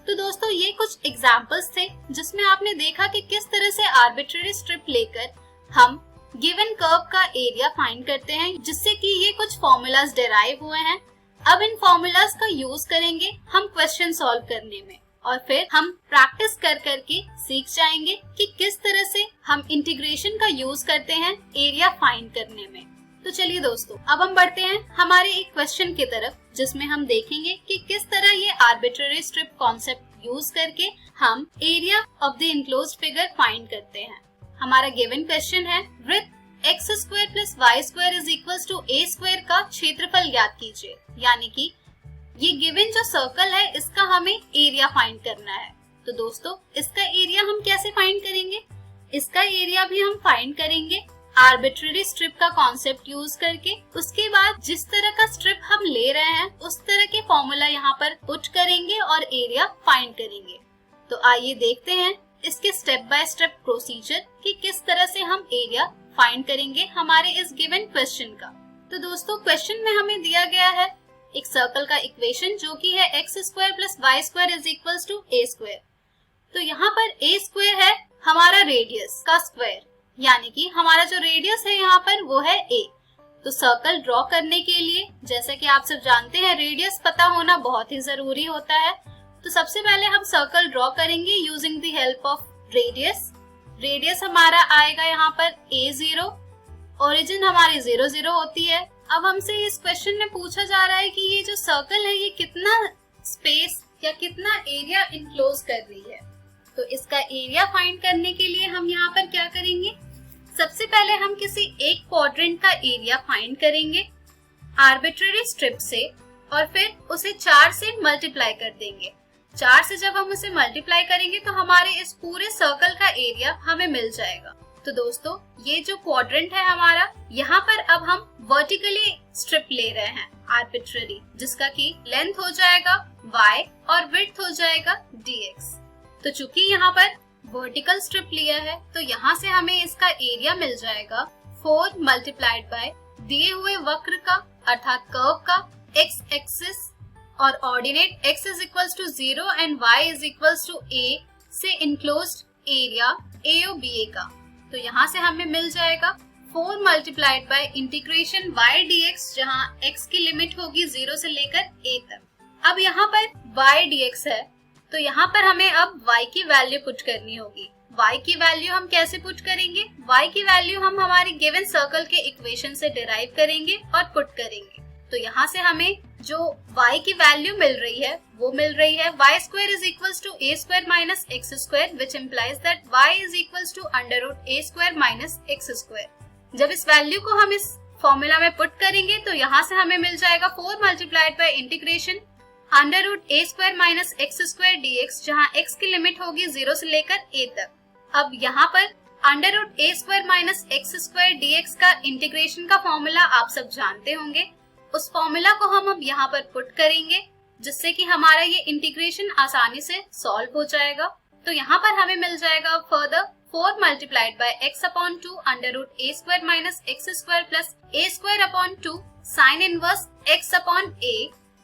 तो दोस्तों ये कुछ एग्जांपल्स थे जिसमें आपने देखा कि किस तरह से आर्बिट्रेरी स्ट्रिप लेकर हम गिवन कर्व का एरिया फाइंड करते हैं, जिससे कि ये कुछ फॉर्मूलाज डेराइव हुए हैं। अब इन फॉर्मूलाज का यूज करेंगे हम क्वेश्चन सॉल्व करने में और फिर हम प्रैक्टिस कर करके सीख जाएंगे कि किस तरह से हम इंटीग्रेशन का यूज करते हैं एरिया फाइंड करने में। तो चलिए दोस्तों अब हम बढ़ते हैं हमारे एक क्वेश्चन की तरफ, जिसमें हम देखेंगे कि किस तरह ये आर्बिट्रेरी स्ट्रिप कॉन्सेप्ट यूज करके हम area of the enclosed figure find करते हैं। हमारा गिवन क्वेश्चन है, वृत्त X square plus Y square is equal to A square का क्षेत्रफल ज्ञात कीजिए। यानी कि ये गिवन जो सर्कल है इसका हमें एरिया फाइंड करना है। तो दोस्तों इसका एरिया हम कैसे फाइंड करेंगे? इसका एरिया भी हम फाइंड करेंगे आर्बिट्रेरी स्ट्रिप का कॉन्सेप्ट यूज करके। उसके बाद जिस तरह का स्ट्रिप हम ले रहे हैं उस तरह के फॉर्मूला यहाँ पर पुट करेंगे और एरिया फाइंड करेंगे। तो आइए देखते हैं इसके स्टेप बाय स्टेप प्रोसीजर कि किस तरह से हम एरिया फाइंड करेंगे हमारे इस गिवन क्वेश्चन का। तो दोस्तों क्वेश्चन में हमें दिया गया है एक सर्कल का इक्वेशन जो कि है X square plus Y square is equal to A square. तो यहाँ पर ए स्क्वायर है हमारा रेडियस का स्क्वायर, यानी कि हमारा जो रेडियस है यहाँ पर वो है ए। तो सर्कल ड्रॉ करने के लिए जैसा कि आप सब जानते हैं रेडियस पता होना बहुत ही जरूरी होता है। तो सबसे पहले हम सर्कल ड्रॉ करेंगे using the help of radius. Radius हमारा आएगा यहाँ पर a0, ओरिजिन हमारी 0 0 होती है। अब हमसे इस क्वेश्चन में पूछा जा रहा है कि ये जो सर्कल है ये कितना स्पेस या कितना एरिया इनक्लोज कर रही है। तो इसका एरिया फाइंड करने के लिए हम यहाँ पर क्या करेंगे? सबसे पहले हम किसी एक क्वाड्रेंट का एरिया फाइंड करेंगे आर्बिट्रेरी स्ट्रिप से और फिर उसे 4 से मल्टीप्लाई कर देंगे। 4 से जब हम उसे मल्टीप्लाई करेंगे तो हमारे इस पूरे सर्कल का एरिया हमें मिल जाएगा। तो दोस्तों ये जो क्वाड्रेंट है हमारा, यहाँ पर अब हम वर्टिकली स्ट्रिप ले रहे हैं आर्बिट्रेरी, जिसका की लेंथ हो जाएगा y और विड्थ हो जाएगा dx। तो चूंकि यहाँ पर वर्टिकल स्ट्रिप लिया है तो यहाँ से हमें इसका एरिया मिल जाएगा 4 मल्टीप्लाइड बाय दिए हुए वक्र का अर्थात कर्व का x एक्सिस और ordinate x is equals to 0 and y is equals to a से इनक्लोज्ड एरिया AOBA का। तो यहाँ से हमें मिल जाएगा 4 multiplied by integration y dx, जहाँ x की लिमिट होगी 0 से लेकर a तक। अब यहाँ पर y dx है तो यहाँ पर हमें अब y की वैल्यू पुट करनी होगी। y की वैल्यू हम कैसे पुट करेंगे? y की वैल्यू हम हमारी गिवन सर्कल के इक्वेशन से डिराइव करेंगे और पुट करेंगे। तो यहाँ से हमें जो y की वैल्यू मिल रही है वो मिल रही है y square is equals to a square minus x square, which implies that y is equals to under root a square minus x square. जब इस वैल्यू को हम इस फॉर्मूला में पुट करेंगे तो यहाँ से हमें मिल जाएगा 4 multiplied by integration under root a square minus x square dx, जहाँ x की लिमिट होगी 0 से लेकर a तक। अब यहाँ पर under root a square minus x square dx का इंटीग्रेशन का फॉर्मूला आप सब जानते होंगे। उस फॉर्मूला को हम अब यहाँ पर पुट करेंगे जिससे कि हमारा ये इंटीग्रेशन आसानी से सॉल्व हो जाएगा। तो यहाँ पर हमें मिल जाएगा further 4 multiplied by x upon 2 under root a square minus x square plus a square upon 2 sine inverse x upon a,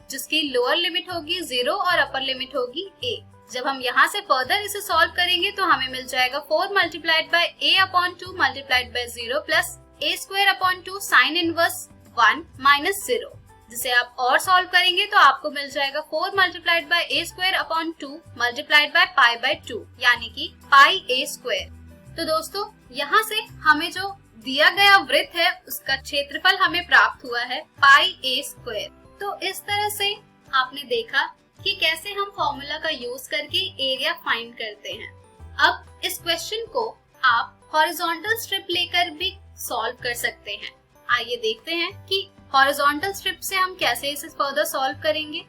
जिसकी लोअर लिमिट होगी 0 और अपर लिमिट होगी a। जब हम यहाँ से फर्दर इसे सॉल्व करेंगे तो हमें मिल जाएगा 4 multiplied bye a upon 2 multiplied by 0 plus a square upon 2 sine inverse 1 minus 0, जिसे आप और सॉल्व करेंगे तो आपको मिल जाएगा 4 multiplied bye a square upon 2 multiplied by pi by 2, यानी कि पाई a स्क्वायर। तो दोस्तों यहाँ से हमें जो दिया गया वृत्त है उसका क्षेत्रफल हमें प्राप्त हुआ है पाई a स्क्वायर। तो इस तरह से आपने देखा कि कैसे हम फॉर्मूला का यूज करके एरिया फाइंड करते हैं। अब इस क्वेश्चन को आप हॉरिजॉन्टल स्ट्रिप लेकर भी सॉल्व कर सकते हैं। आइए देखते हैं कि हॉरिजॉन्टल स्ट्रिप से हम कैसे इसे फर्दर सॉल्व करेंगे।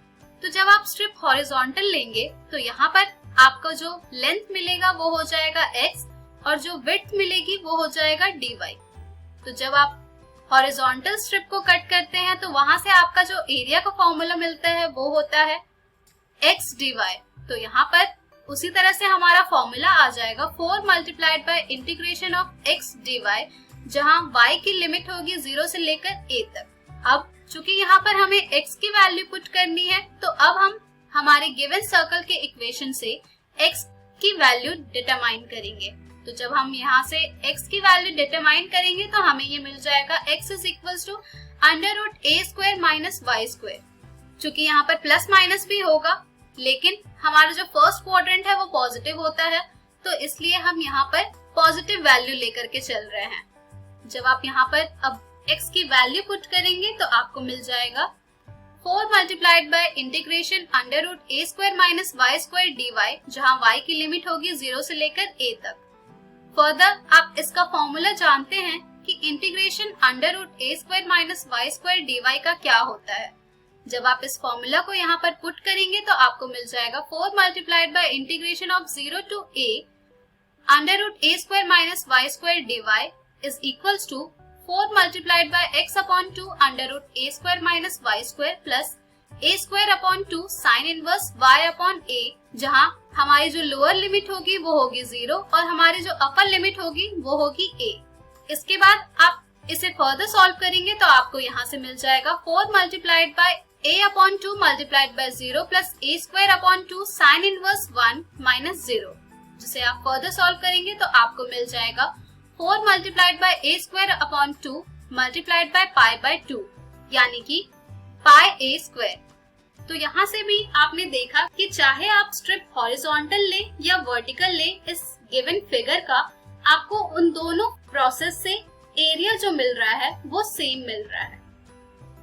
तो जब आप स्ट्रिप हॉरिजॉन्टल लेंगे तो यहाँ पर आपको जो लेंथ मिलेगा वो हो जाएगा x और जो विड्थ मिलेगी वो हो जाएगा dy। तो जब आप हॉरिजॉन्टल स्ट्रिप को कट करते हैं तो वहां से आपका जो एरिया का फॉर्मूला मिलता है वो होता है x dy। तो यहाँ पर उसी तरह से हमारा फॉर्मूला आ जाएगा 4 multiplied by integration of x dy, जहाँ y की लिमिट होगी 0 से लेकर a तक। अब चूंकि यहाँ पर हमें x की वैल्यू पुट करनी है तो अब हम हमारे गिवन सर्कल के इक्वेशन से x की वैल्यू डिटरमाइन करेंगे। तो जब हम यहाँ से x की वैल्यू डिटरमाइन करेंगे तो हमें ये मिल जाएगा x is equals to under root a square minus y square. चूंकि यहाँ पर प्लस माइनस भी होगा लेकिन हमारा जो फर्स्ट क्वाड्रेंट है वो पॉजिटिव होता है, तो इसलिए हम यहाँ पर पॉजिटिव वैल्यू लेकर के चल रहे हैं। जब आप यहाँ पर अब x की वैल्यू पुट करेंगे तो आपको मिल जाएगा 4 multiplied by integration under root a square minus y square dy, जहाँ y की लिमिट होगी 0 से लेकर a तक। फर्दर आप इसका फॉर्मूला जानते हैं कि integration under root A square minus Y square dy का क्या होता है। जब आप इस फॉर्मूला को यहाँ पर पुट करेंगे तो आपको मिल जाएगा 4 multiplied by integration of 0 to a under root A square minus Y square dy is equals to 4 multiplied by x upon 2 under root A square minus Y square plus a square upon 2 sine inverse y upon a, जहाँ हमारी जो lower limit होगी वो होगी 0 और हमारी जो upper limit होगी वो होगी a। इसके बाद आप इसे फर्दर सॉल्व करेंगे तो आपको यहाँ से मिल जाएगा 4 multiplied bye a upon 2 multiplied by 0 plus a square upon 2 sine inverse 1 minus 0, जिसे आप फर्दर सॉल्व करेंगे तो आपको मिल जाएगा 4 multiplied bye a square upon 2 multiplied by pi by 2 यानी कि पाई a स्क्वायर। तो यहाँ से भी आपने देखा कि चाहे आप स्ट्रिप हॉरिजॉन्टल ले या वर्टिकल ले, इस गिवन फिगर का आपको उन दोनों प्रोसेस से एरिया जो मिल रहा है वो सेम मिल रहा है।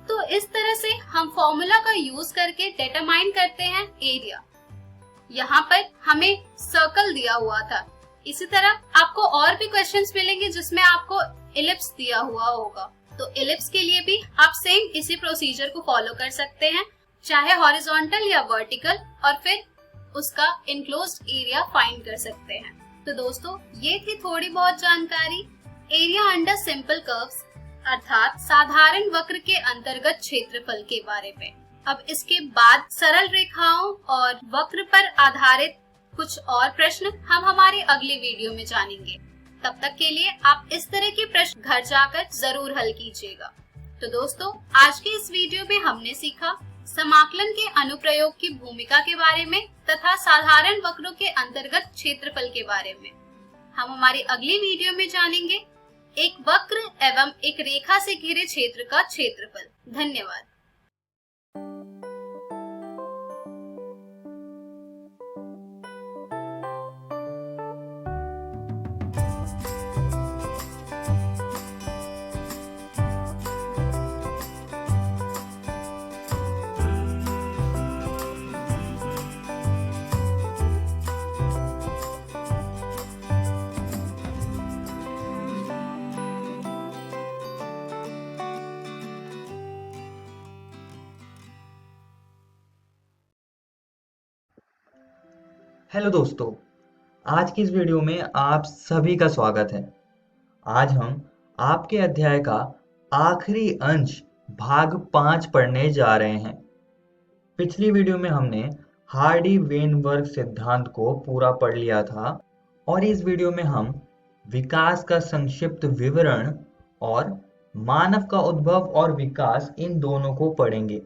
तो इस तरह से हम फॉर्मूला का यूज करके डिटरमाइन करते हैं एरिया। यहाँ पर हमें सर्कल दिया हुआ था, इसी तरह आपको और भी क्वेश्चंस मिलेंगे जिसमें आपको इलिप्स दिया हुआ होगा। तो इलिप्स के लिए भी आप सेम इसी प्रोसीजर को फॉलो कर सकते हैं, चाहे हॉरिजॉन्टल या वर्टिकल, और फिर उसका इनक्लोज्ड एरिया फाइंड कर सकते हैं। तो दोस्तों, ये थी थोड़ी बहुत जानकारी एरिया अंडर सिंपल कर्व्स अर्थात साधारण वक्र के अंतर्गत क्षेत्रफल के बारे में। अब इसके बाद सरल रेखाओं और वक्र पर आधारित कुछ और प्रश्न हम हमारे अगले वीडियो में जानेंगे। तब तक के लिए आप इस तरह के प्रश्न घर जाकर जरूर हल कीजिएगा। तो दोस्तों, आज के इस वीडियो में हमने सीखा समाकलन के अनुप्रयोग की भूमिका के बारे में तथा साधारण वक्रों के अंतर्गत क्षेत्रफल के बारे में। हम हमारी अगली वीडियो में जानेंगे एक वक्र एवं एक रेखा से घिरे क्षेत्र का क्षेत्रफल। धन्यवाद। हेलो दोस्तों, आज की इस वीडियो में आप सभी का स्वागत है। आज हम आपके अध्याय का आखिरी अंश भाग 5 पढ़ने जा रहे हैं। पिछली वीडियो में हमने हार्डी-वेनबर्ग सिद्धांत को पूरा पढ़ लिया था और इस वीडियो में हम विकास का संक्षिप्त विवरण और मानव का उद्भव और विकास, इन दोनों को पढ़ेंगे।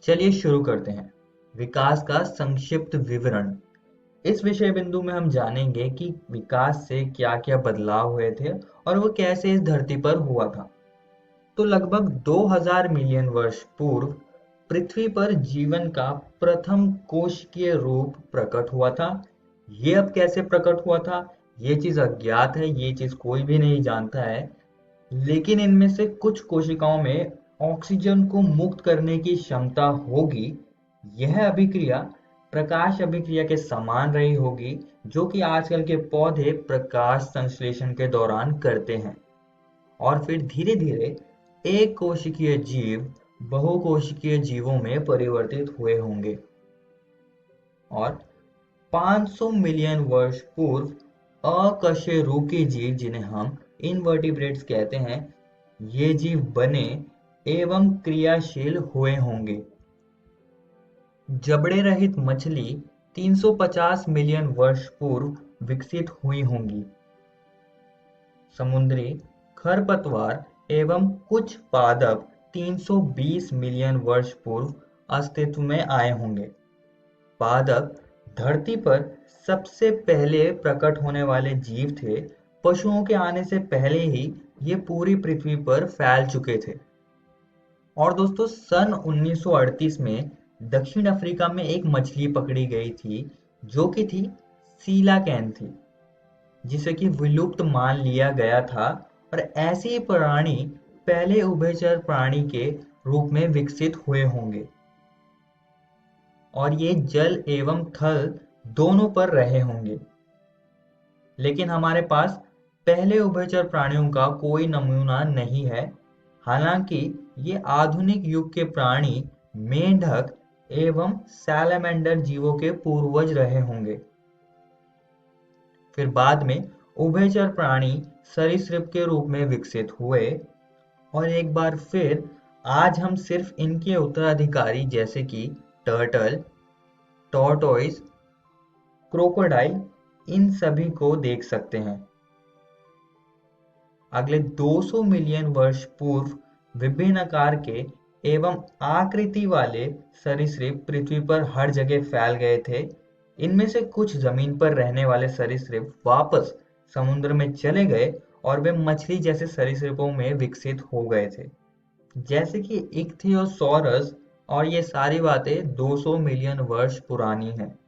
चलिए शुरू करते हैं। विकास का संक्षिप्त विवरण। इस विषय बिंदु में हम जानेंगे कि विकास से क्या क्या बदलाव हुए थे और वो कैसे इस धरती पर हुआ था। तो लगभग 2000 मिलियन वर्ष पूर्व पृथ्वी पर जीवन का प्रथम कोशिकीय रूप प्रकट हुआ था। ये अब कैसे प्रकट हुआ था, ये चीज अज्ञात है, ये चीज कोई भी नहीं जानता है। लेकिन इनमें से कुछ कोशिकाओं में ऑक्सीजन को मुक्त करने की क्षमता होगी। यह अभिक्रिया प्रकाश अभिक्रिया के समान रही होगी, जो कि आजकल के पौधे प्रकाश संश्लेषण के दौरान करते हैं। और फिर धीरे धीरे एक कोशिकीय जीव बहुकोशिकीय जीवों में परिवर्तित हुए होंगे। और 500 मिलियन वर्ष पूर्व अकशेरुकी जीव, जिन्हें हम इनवर्टिब्रेट्स कहते हैं, ये जीव बने एवं क्रियाशील हुए होंगे। जबड़े रहित मछली 350 मिलियन वर्ष पूर्व विकसित हुई होंगी। समुद्री खरपतवार एवं कुछ पादप 320 मिलियन वर्ष पूर्व अस्तित्व में आए होंगे। पादप धरती पर सबसे पहले प्रकट होने वाले जीव थे। पशुओं के आने से पहले ही ये पूरी पृथ्वी पर फैल चुके थे। और दोस्तों, सन 1938 में दक्षिण अफ्रीका में एक मछली पकड़ी गई थी जो कि थी सीलाकैन थी, जिसे कि विलुप्त मान लिया गया था। और ऐसी प्राणी पहले उभयचर प्राणी के रूप में विकसित हुए होंगे और ये जल एवं थल दोनों पर रहे होंगे। लेकिन हमारे पास पहले उभयचर प्राणियों का कोई नमूना नहीं है। हालांकि ये आधुनिक युग के प्राणी मेंढक एवं सैलमेंडर जीवों के पूर्वज रहे होंगे। फिर बाद में उभयचर प्राणी सरीसृप के रूप में विकसित हुए और एक बार फिर आज हम सिर्फ इनके उत्तराधिकारी जैसे कि टर्टल, टॉर्टोइस, क्रोकोडाइल इन सभी को देख सकते हैं। अगले 200 मिलियन वर्ष पूर्व विभिन्न आकार के एवं आकृति वाले सरीसृप पृथ्वी पर हर जगह फैल गए थे। इनमें से कुछ जमीन पर रहने वाले सरीसृप वापस समुद्र में चले गए और वे मछली जैसे सरीसृपों में विकसित हो गए थे, जैसे कि इक्थियोसॉरस। और ये सारी बातें 200 मिलियन वर्ष पुरानी हैं।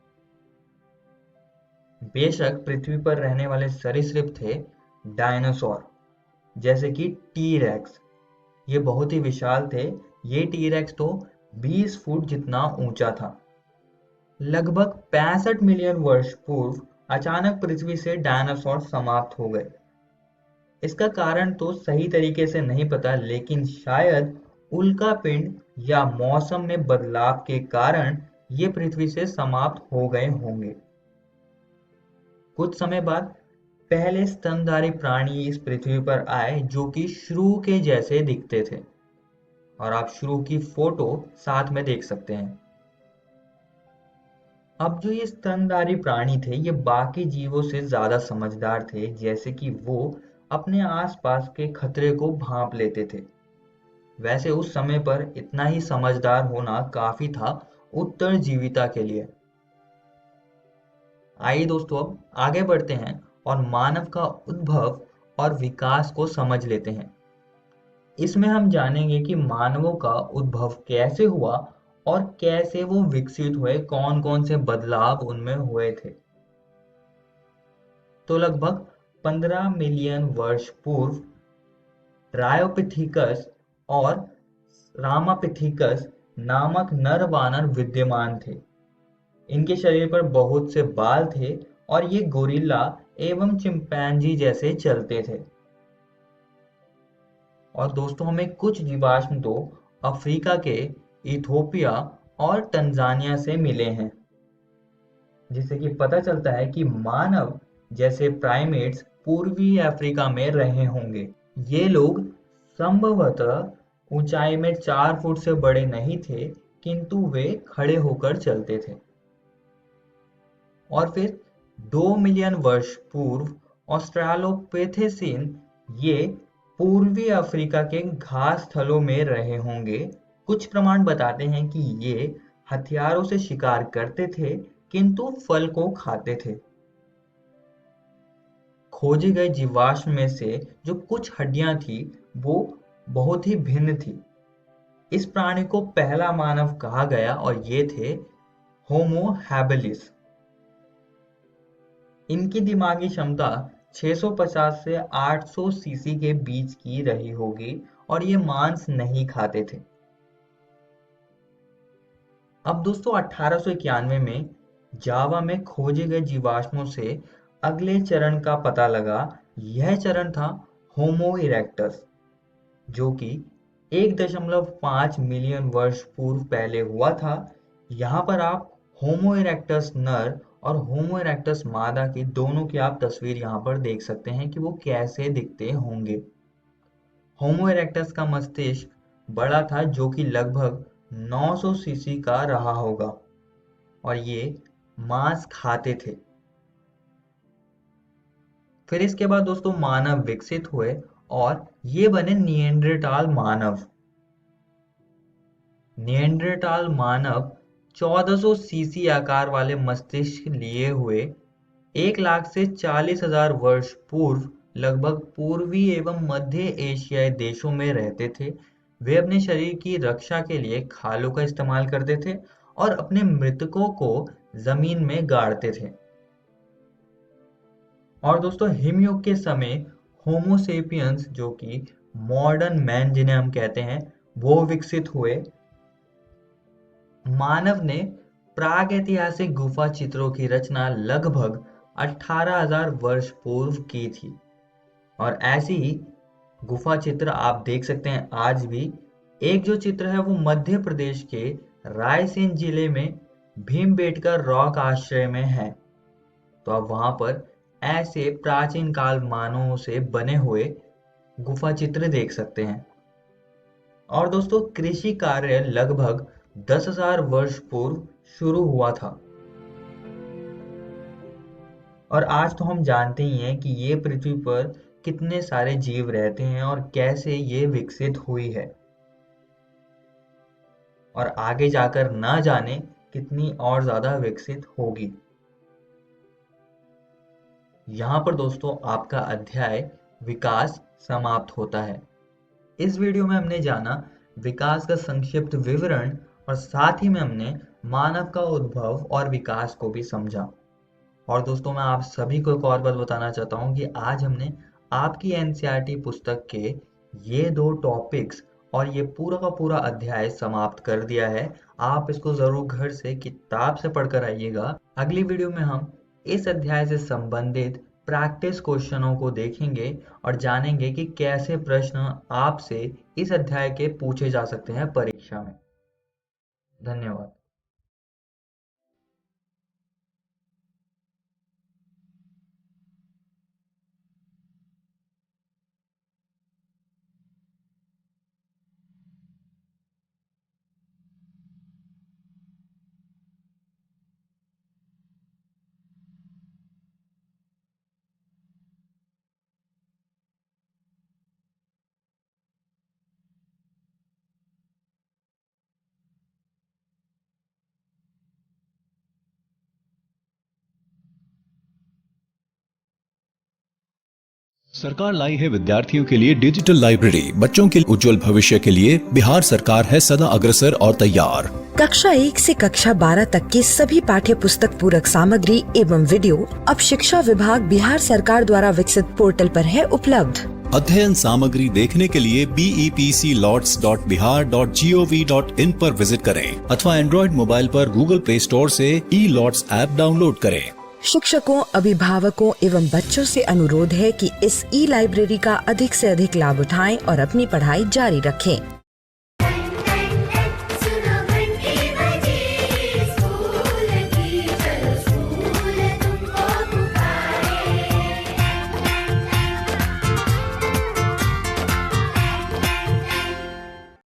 बेशक पृथ्वी पर रहने वाले सरीसृप थे डायनासोर, जैसे कि टी-रेक्स। ये बहुत ही विशाल थे। ये टी-रेक्स तो 20 फुट जितना ऊंचा था। लगभग 65 मिलियन वर्ष पूर्व अचानक पृथ्वी से डायनासोर समाप्त हो गए। इसका कारण तो सही तरीके से नहीं पता, लेकिन शायद उल्कापिंड या मौसम में बदलाव के कारण ये पृथ्वी से समाप्त हो गए होंगे। कुछ समय बाद पहले स्तनधारी प्राणी इस पृथ्वी पर आए जो कि श्रू के जैसे दिखते थे, और आप श्रू की फोटो साथ में देख सकते हैं। अब जो ये स्तनधारी प्राणी थे ये बाकी जीवों से ज्यादा समझदार थे, जैसे कि वो अपने आसपास के खतरे को भांप लेते थे। वैसे उस समय पर इतना ही समझदार होना काफी था उत्तरजीविता के लिए। आइए दोस्तों अब आगे बढ़ते हैं और मानव का उद्भव और विकास को समझ लेते हैं। इसमें हम जानेंगे कि मानवों का उद्भव कैसे हुआ और कैसे वो विकसित हुए, कौन कौन से बदलाव उनमें हुए थे। तो लगभग 15 मिलियन वर्ष पूर्व ड्रायोपिथेकस और रामापिथेकस नामक नर वानर विद्यमान थे। इनके शरीर पर बहुत से बाल थे और ये गोरिल्ला एवं चिंपैंजी जैसे चलते थे। और दोस्तों हमें कुछ जीवाश्म तो अफ्रीका के इथोपिया और तंजानिया से मिले हैं, जिससे कि पता चलता है कि मानव जैसे प्राइमेट्स पूर्वी अफ्रीका में रहे होंगे। ये लोग संभवतः ऊंचाई में 4 फुट से बड़े नहीं थे, किंतु वे खड़े होकर चलते थे। और फिर 2 मिलियन वर्ष पूर्व ऑस्ट्रालोपिथेसीन ये पूर्वी अफ्रीका के घास स्थलों में रहे होंगे। कुछ प्रमाण बताते हैं कि ये हथियारों से शिकार करते थे, किंतु फल को खाते थे। खोजे गए जीवाश्म में से जो कुछ हड्डियां थी वो बहुत ही भिन्न थी। इस प्राणी को पहला मानव कहा गया और ये थे होमो हैबिलिस। इनकी दिमागी क्षमता 650 से 800 सीसी के बीच की रही होगी और ये मांस नहीं खाते थे। अब दोस्तों 1891 में जावा में खोजे गए जीवाश्मों से अगले चरण का पता लगा। यह चरण था होमो इरेक्टस, जो कि 1.5 मिलियन वर्ष पूर्व पहले हुआ था। यहाँ पर आप होमो इरेक्टस नर और होमो इरेक्टस मादा की दोनों की आप तस्वीर यहाँ पर देख सकते हैं कि वो कैसे दिखते होंगे। होमो इरेक्टस का मस्तिष्क बड़ा था, जो कि लगभग 900 सीसी का रहा होगा, और ये मांस खाते थे। फिर इसके बाद दोस्तों मानव विकसित हुए और ये बने निएंड्रटाल मानव। निएंड्रटाल मानव 1400 सीसी आकार वाले मस्तिष्क लिए हुए 1 लाख से 40,000 वर्ष पूर्व लगभग पूर्वी एवं मध्य एशियाई देशों में रहते थे। वे अपने शरीर की रक्षा के लिए खालों का इस्तेमाल करते थे और अपने मृतकों को जमीन में गाड़ते थे। और दोस्तों हिमयुग के समय होमो सेपियंस, जो कि मॉडर्न मैन जिन्हें हम कहते हैं, वो विकसित हुए। मानव ने प्रागैतिहासिक गुफा चित्रों की रचना लगभग 18,000 वर्ष पूर्व की थी। और ऐसी ही गुफा चित्र आप देख सकते हैं आज भी। एक जो चित्र है वो मध्य प्रदेश के रायसेन जिले में भीमबेटका रॉक आश्रय में है। तो आप वहां पर ऐसे प्राचीन काल मानवों से बने हुए गुफा चित्र देख सकते हैं। और दोस्तों, कृषि कार्य लगभग 10,000 वर्ष पूर्व शुरू हुआ था। और आज तो हम जानते ही हैं कि ये पृथ्वी पर कितने सारे जीव रहते हैं और कैसे ये विकसित हुई है, और आगे जाकर ना जाने कितनी और ज्यादा विकसित होगी। यहाँ पर दोस्तों आपका अध्याय विकास समाप्त होता है। इस वीडियो में हमने जाना विकास का संक्षिप्त विवरण, और साथ ही में हमने मानव का उद्भव और विकास को भी समझा। और दोस्तों, मैं आप सभी को एक और बात बताना चाहता हूँ कि आज हमने आपकी एनसीईआरटी पुस्तक के ये 2 टॉपिक्स और ये पूरा का पूरा अध्याय समाप्त कर दिया है। आप इसको जरूर घर से किताब से पढ़कर आइएगा। अगली वीडियो में हम इस अध्याय से संबंधित प्रैक्टिस क्वेश्चनों को देखेंगे और जानेंगे कि कैसे प्रश्न आपसे इस अध्याय के पूछे जा सकते हैं परीक्षा में। धन्यवाद। सरकार लाई है विद्यार्थियों के लिए डिजिटल लाइब्रेरी। बच्चों के उज्जवल भविष्य के लिए बिहार सरकार है सदा अग्रसर और तैयार। कक्षा 1 से कक्षा 12 तक की सभी पाठ्य पुस्तक पूरक सामग्री एवं वीडियो अब शिक्षा विभाग बिहार सरकार द्वारा विकसित पोर्टल पर है उपलब्ध। अध्ययन सामग्री देखने के लिए BEPCLOTS.bihar.gov.in पर विजिट करें अथवा एंड्रॉइड मोबाइल पर गूगल प्ले स्टोर से E-LOTS ऐप डाउनलोड करें। शिक्षकों, अभिभावकों एवं बच्चों से अनुरोध है कि इस ई लाइब्रेरी का अधिक से अधिक लाभ उठाएं और अपनी पढ़ाई जारी रखें।